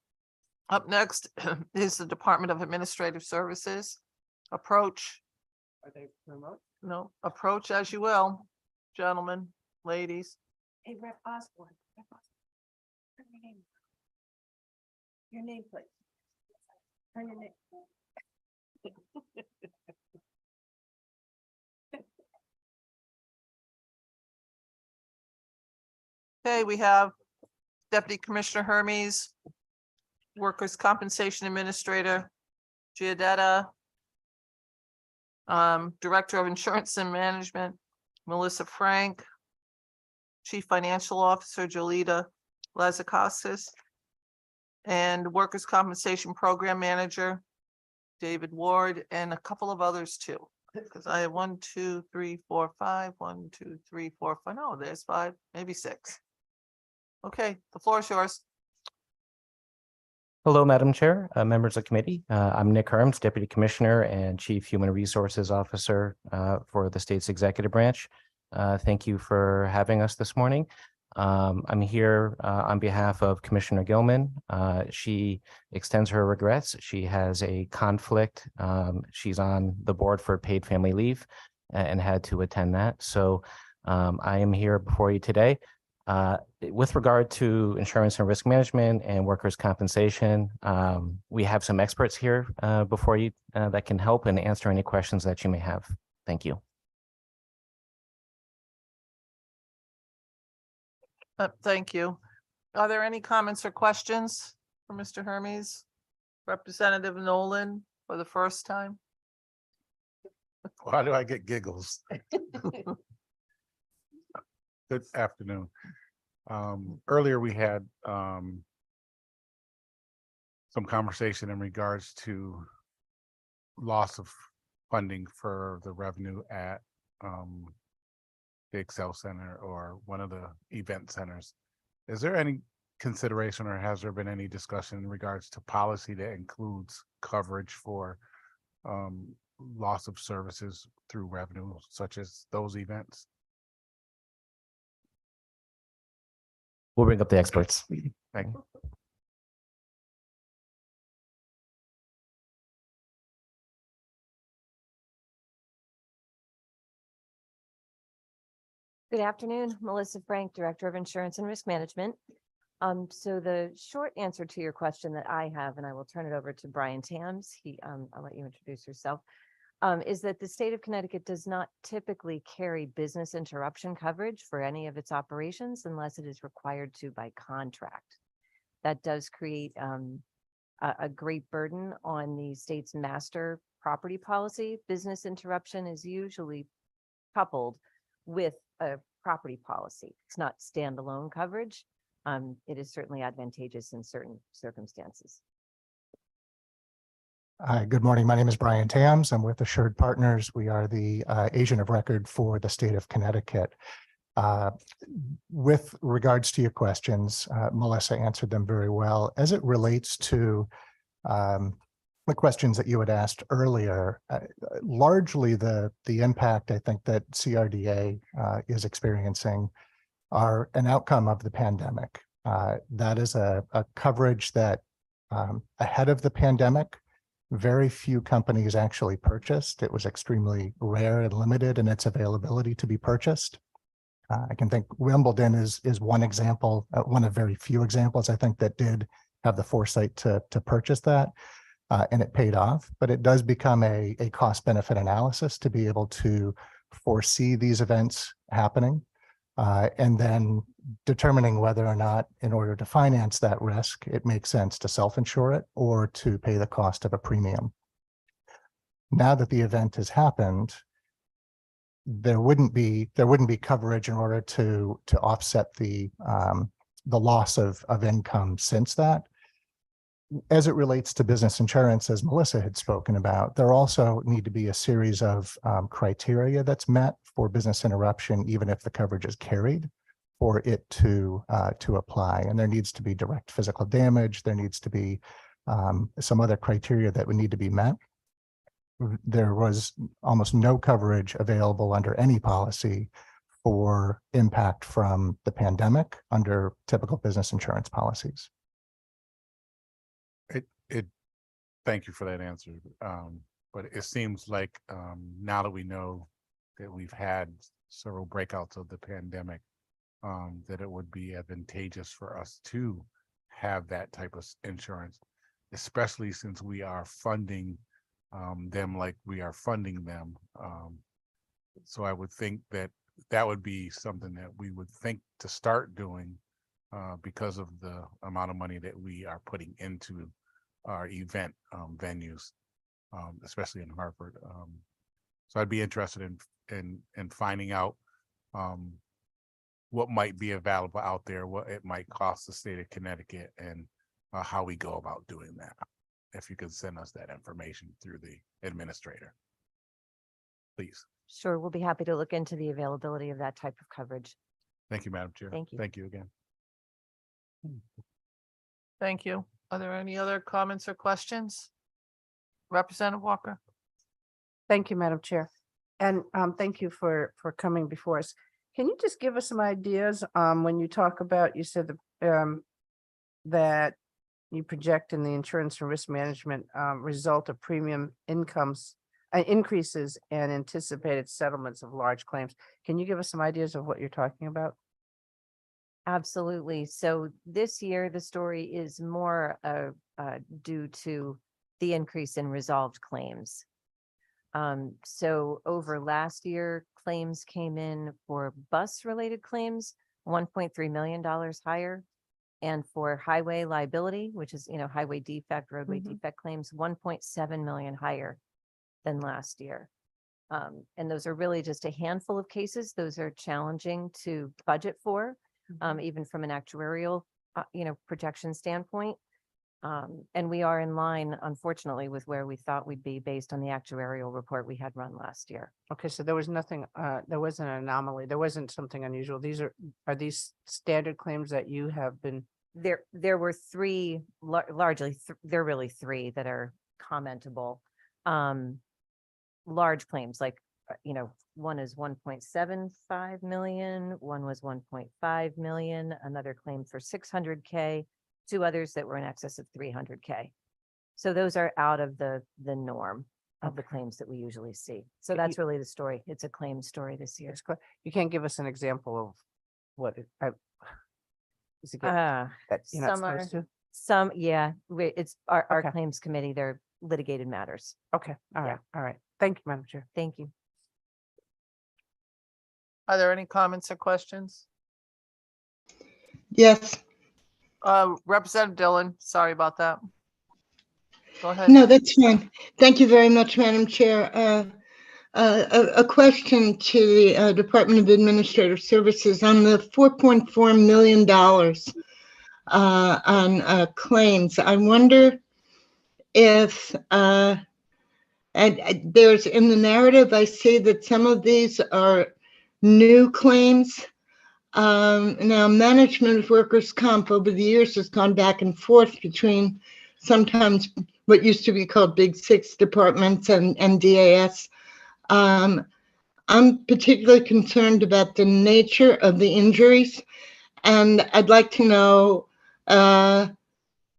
Up next is the Department of Administrative Services. Approach. Are they remote? No, approach as you will, gentlemen, ladies. Hey, Rep Osborne. Your name, please. Turn your name. Okay, we have Deputy Commissioner Hermes, Workers' Compensation Administrator Giadetta, Director of Insurance and Management Melissa Frank, Chief Financial Officer Jolita Lazakakis, and Workers' Compensation Program Manager David Ward, and a couple of others too. Because I have 1, 2, 3, 4, 5, 1, 2, 3, 4, 5. No, there's 5, maybe 6. Okay, the floor is yours. Hello, Madam Chair, members of the committee. I'm Nick Herms, Deputy Commissioner and Chief Human Resources Officer for the state's executive branch. Thank you for having us this morning. I'm here on behalf of Commissioner Gilman. She extends her regrets. She has a conflict. She's on the board for paid family leave and had to attend that. So I am here before you today. With regard to insurance and risk management and workers' compensation, we have some experts here before you that can help and answer any questions that you may have. Thank you. Thank you. Are there any comments or questions for Mr. Hermes? Representative Nolan for the first time? Why do I get giggles? Good afternoon. Earlier we had some conversation in regards to loss of funding for the revenue at the Excel Center or one of the event centers. Is there any consideration or has there been any discussion in regards to policy that includes coverage for loss of services through revenue, such as those events? We'll bring up the experts. Thank you. Good afternoon, Melissa Frank, Director of Insurance and Risk Management. So the short answer to your question that I have, and I will turn it over to Brian Tams, I'll let you introduce yourself, is that the state of Connecticut does not typically carry business interruption coverage for any of its operations unless it is required to by contract. That does create a great burden on the state's master property policy. Business interruption is usually coupled with a property policy. It's not standalone coverage. It is certainly advantageous in certain circumstances. Hi, good morning. My name is Brian Tams. I'm with Assured Partners. We are the agent of record for the state of Connecticut. With regards to your questions, Melissa answered them very well. As it relates to the questions that you had asked earlier, largely the impact I think that CRDA is experiencing are an outcome of the pandemic. That is a coverage that ahead of the pandemic, very few companies actually purchased. It was extremely rare and limited in its availability to be purchased. I can think Wimbledon is one example, one of very few examples I think that did have the foresight to purchase that. And it paid off, but it does become a cost benefit analysis to be able to foresee these events happening and then determining whether or not in order to finance that risk, it makes sense to self-insure it or to pay the cost of a premium. Now that the event has happened, there wouldn't be coverage in order to offset the loss of income since that. As it relates to business insurance, as Melissa had spoken about, there also need to be a series of criteria that's met for business interruption, even if the coverage is carried, for it to apply. And there needs to be direct physical damage. There needs to be some other criteria that would need to be met. There was almost no coverage available under any policy for impact from the pandemic under typical business insurance policies. Thank you for that answer. But it seems like now that we know that we've had several breakouts of the pandemic, that it would be advantageous for us to have that type of insurance, especially since we are funding them like we are funding them. So I would think that that would be something that we would think to start doing because of the amount of money that we are putting into our event venues, especially in Hartford. So I'd be interested in finding out what might be available out there, what it might cost the state of Connecticut, and how we go about doing that. If you could send us that information through the administrator, please. Sure, we'll be happy to look into the availability of that type of coverage. Thank you, Madam Chair. Thank you. Thank you again. Thank you. Are there any other comments or questions? Representative Walker? Thank you, Madam Chair. And thank you for coming before us. Can you just give us some ideas when you talk about, you said that you project in the insurance and risk management result of premium incomes increases and anticipated settlements of large claims. Can you give us some ideas of what you're talking about? Absolutely. So this year, the story is more due to the increase in resolved claims. So over last year, claims came in for bus-related claims, $1.3 million higher. And for highway liability, which is, highway defect, roadway defect claims, 1.7 million higher than last year. And those are really just a handful of cases. Those are challenging to budget for, even from an actuarial, projection standpoint. And we are in line, unfortunately, with where we thought we'd be based on the actuarial report we had run last year. Okay, so there was nothing, there wasn't an anomaly. There wasn't something unusual. Are these standard claims that you have been? There were three, largely, there are really three that are commentable. Large claims, like, one is 1.75 million, one was 1.5 million, another claim for 600K, two others that were in excess of 300K. So those are out of the norm of the claims that we usually see. So that's really the story. It's a claim story this year. You can't give us an example of what is it Some are, yeah, it's our claims committee, they're litigated matters. Okay, all right. Thank you, Madam Chair. Thank you. Are there any comments or questions? Yes. Representative Dillon, sorry about that. Go ahead. No, that's fine. Thank you very much, Madam Chair. A question to the Department of Administrative Services on the $4.4 million on claims. I wonder if and there's in the narrative, I see that some of these are new claims. Now, management of workers' comp over the years has gone back and forth between sometimes what used to be called Big Six departments and DAS. I'm particularly concerned about the nature of the injuries, and I'd like to know,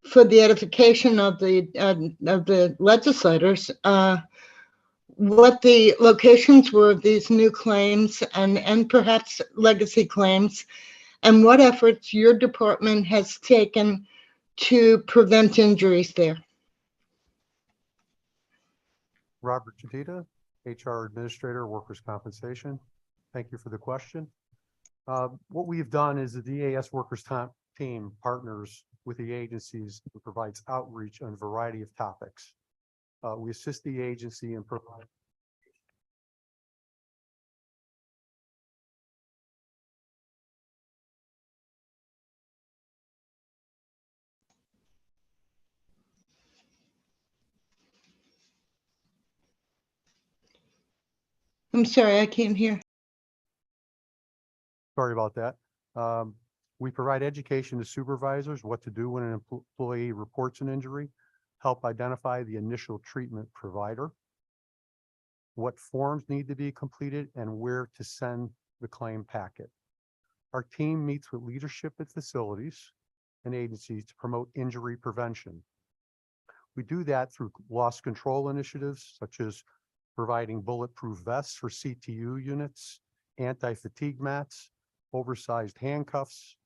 for the edification of the legislators, what the locations were of these new claims and perhaps legacy claims, and what efforts your department has taken to prevent injuries there. Robert Jadita, HR Administrator, Workers' Compensation. Thank you for the question. What we've done is the DAS Workers' Comp team partners with the agencies and provides outreach on a variety of topics. We assist the agency in providing I'm sorry, I can't hear. Sorry about that. We provide education to supervisors, what to do when an employee reports an injury, help identify the initial treatment provider, what forms need to be completed, and where to send the claim packet. Our team meets with leadership at facilities and agencies to promote injury prevention. We do that through loss control initiatives such as providing bulletproof vests for CTU units, anti-fatigue mats, oversized handcuffs,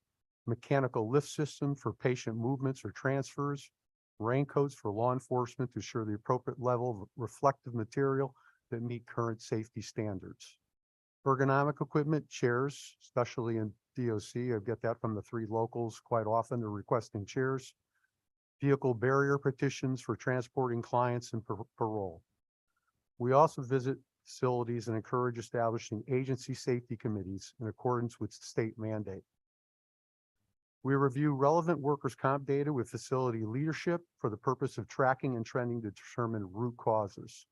mechanical lift system for patient movements or transfers, raincoats for law enforcement to ensure the appropriate level of reflective material that meet current safety standards. Ergonomic equipment, chairs, especially in DOC, I get that from the 3 locals quite often, they're requesting chairs. Vehicle barrier partitions for transporting clients and parole. We also visit facilities and encourage establishing agency safety committees in accordance with state mandate. We review relevant workers' comp data with facility leadership for the purpose of tracking and trending to determine root causes.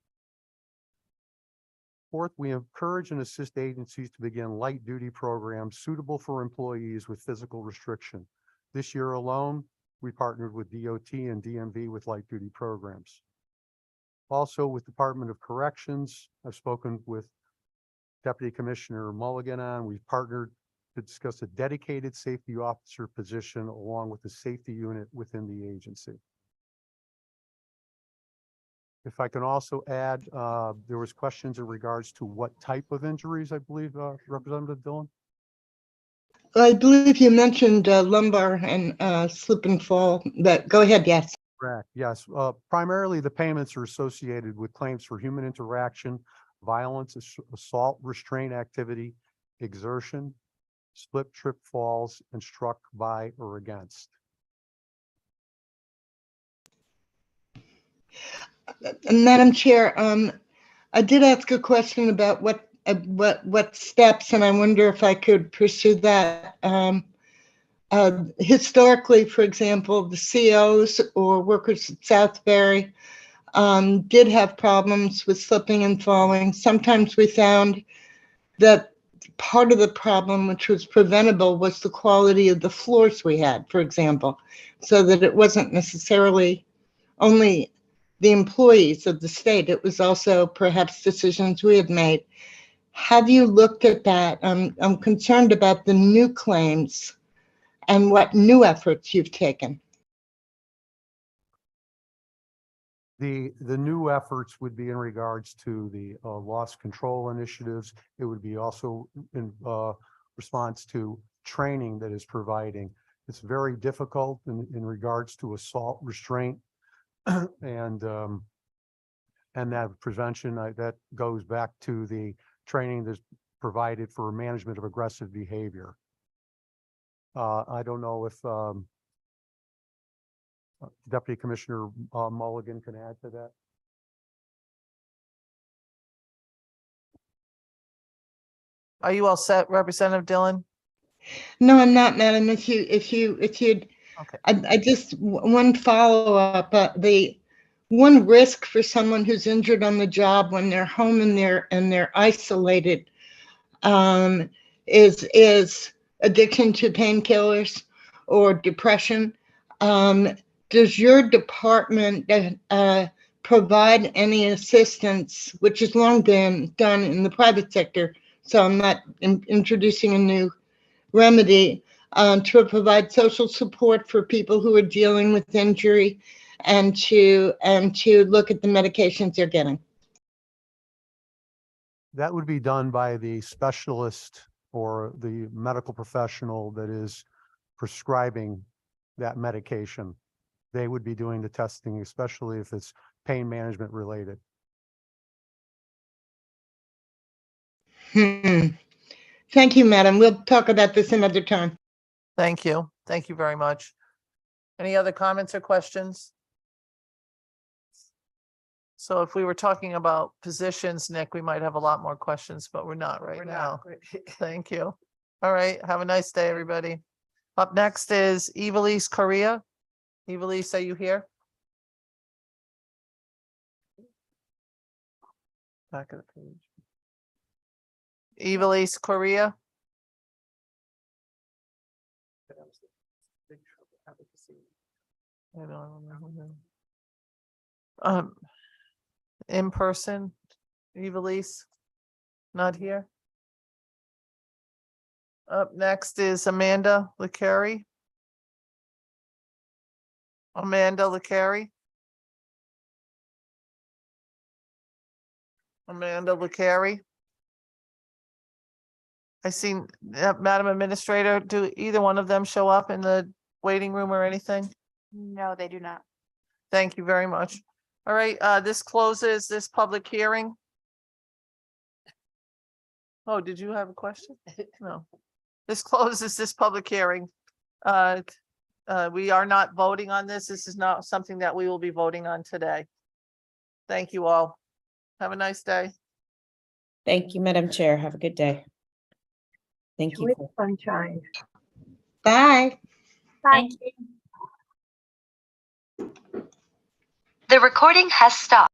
Fourth, we encourage and assist agencies to begin light-duty programs suitable for employees with physical restriction. This year alone, we partnered with DOT and DMV with light-duty programs. Also, with Department of Corrections, I've spoken with Deputy Commissioner Mulligan on, we've partnered to discuss a dedicated safety officer position along with the safety unit within the agency. If I can also add, there was questions in regards to what type of injuries, I believe, Representative Dillon? I believe you mentioned lumbar and slip and fall, but go ahead, yes. Correct, yes. Primarily, the payments are associated with claims for human interaction, violence, assault, restraint activity, exertion, slip, trip, falls, and struck by or against. Madam Chair, I did ask a question about what steps, and I wonder if I could pursue that. Historically, for example, the COs or workers at Southbury did have problems with slipping and falling. Sometimes we found that part of the problem, which was preventable, was the quality of the floors we had, for example, so that it wasn't necessarily only the employees of the state, it was also perhaps decisions we had made. Have you looked at that? I'm concerned about the new claims and what new efforts you've taken. The new efforts would be in regards to the loss control initiatives. It would be also in response to training that is providing. It's very difficult in regards to assault, restraint, and that prevention. That goes back to the training that's provided for management of aggressive behavior. I don't know if Deputy Commissioner Mulligan can add to that. Are you all set, Representative Dillon? No, I'm not, madam. If you'd, Okay. I just, one follow-up, the one risk for someone who's injured on the job when they're home and they're isolated is addiction to painkillers or depression. Does your department provide any assistance, which has long been done in the private sector? So I'm not introducing a new remedy, to provide social support for people who are dealing with injury and to look at the medications they're getting. That would be done by the specialist or the medical professional that is prescribing that medication. They would be doing the testing, especially if it's pain management related. Thank you, madam. We'll talk about this another time. Thank you. Thank you very much. Any other comments or questions? So if we were talking about positions, Nick, we might have a lot more questions, but we're not right now. Thank you. All right. Have a nice day, everybody. Up next is Evilise Correa. Evilise, are you here? Back of the page. Evilise Correa. In person, Evilise, not here. Up next is Amanda LeCarry. Amanda LeCarry. Amanda LaCarrie. I seen, Madam Administrator, do either one of them show up in the waiting room or anything? No, they do not. Thank you very much. All right, this closes this public hearing. Oh, did you have a question? No. This closes this public hearing. We are not voting on this. This is not something that we will be voting on today. Thank you all. Have a nice day. Thank you, Madam Chair. Have a good day. Thank you. Sunshine. Bye. Thank The recording has stopped.